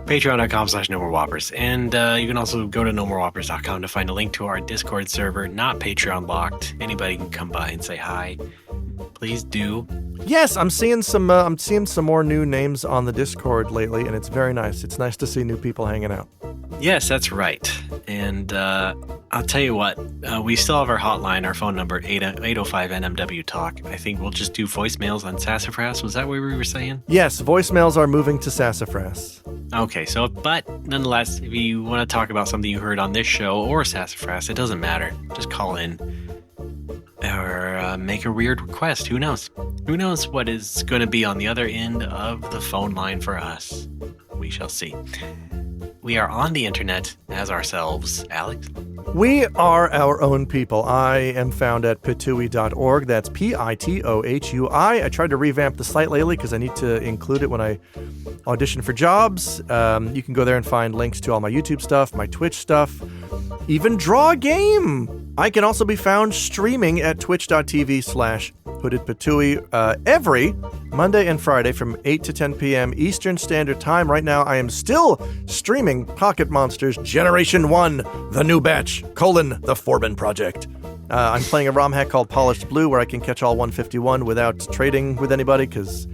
Patreon.com/NoMoreWhoppers. And you can also go to NoMoreWhoppers.com to find a link to our Discord server, not Patreon locked. Anybody can come by and say hi. Please do. Yes, I'm seeing some more new names on the Discord lately, and it's very nice. It's nice to see new people hanging out. Yes, that's right. And I'll tell you what, we still have our hotline, our phone number, 805-NMW-TALK. I think we'll just do voicemails on Sassafras. Was that what we were saying? Yes, voicemails are moving to Sassafras. Okay, so, but nonetheless, if you want to talk about something you heard on this show or Sassafras, it doesn't matter. Just call in or make a weird request. Who knows? Who knows what is going to be on the other end of the phone line for us? We shall see. We are on the internet as ourselves, Alex. We are our own people. I am found at pitui.org. That's Pitohui. I tried to revamp the site lately because I need to include it when I audition for jobs. You can go there and find links to all my YouTube stuff, my Twitch stuff, even draw a game. I can also be found streaming at twitch.tv/hoodedpatui every Monday and Friday from 8 to 10 p.m. Eastern Standard Time. Right now, I am still streaming Pocket Monsters Generation 1, The New Batch, the Forbin Project. I'm playing a ROM hack called Polished Blue where I can catch all 151 without trading with anybody because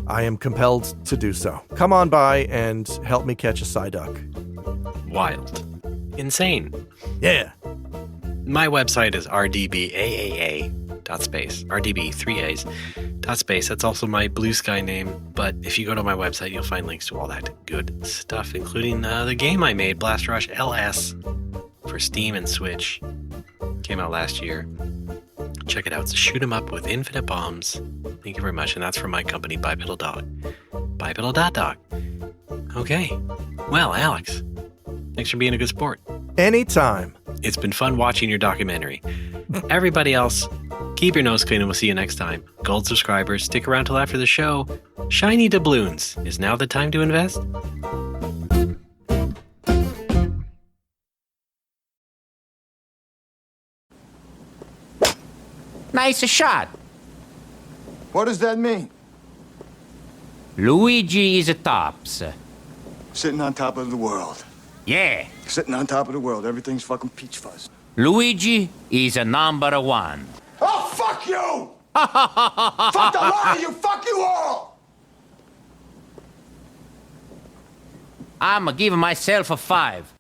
I am compelled to do so. Come on by and help me catch a Psyduck. Wild. Insane. Yeah. My website is rdbaaa.space. RDB, 3 A's, .space. That's also my Blue Sky name. But if you go to my website, you'll find links to all that good stuff, including the game I made, Blast Rush LS, for Steam and Switch. Came out last year. Check it out. It's a shoot 'em up with infinite bombs. Thank you very much. And that's from my company, Bipedal Dog. Bipedal.dog. Okay. Well, Alex, thanks for being a good sport. Anytime. It's been fun watching your documentary. Everybody else, keep your nose clean and we'll see you next time. Gold subscribers, stick around till after the show. Shiny doubloons. Is now the time to invest? Nice shot. What does that mean? Luigi is a tops. Sitting on top of the world. Yeah. Sitting on top of the world. Everything's fucking peach fuzz. Luigi is a number one. Oh, fuck you! Fuck the lot of you! Fuck you all! I'm giving myself a 5.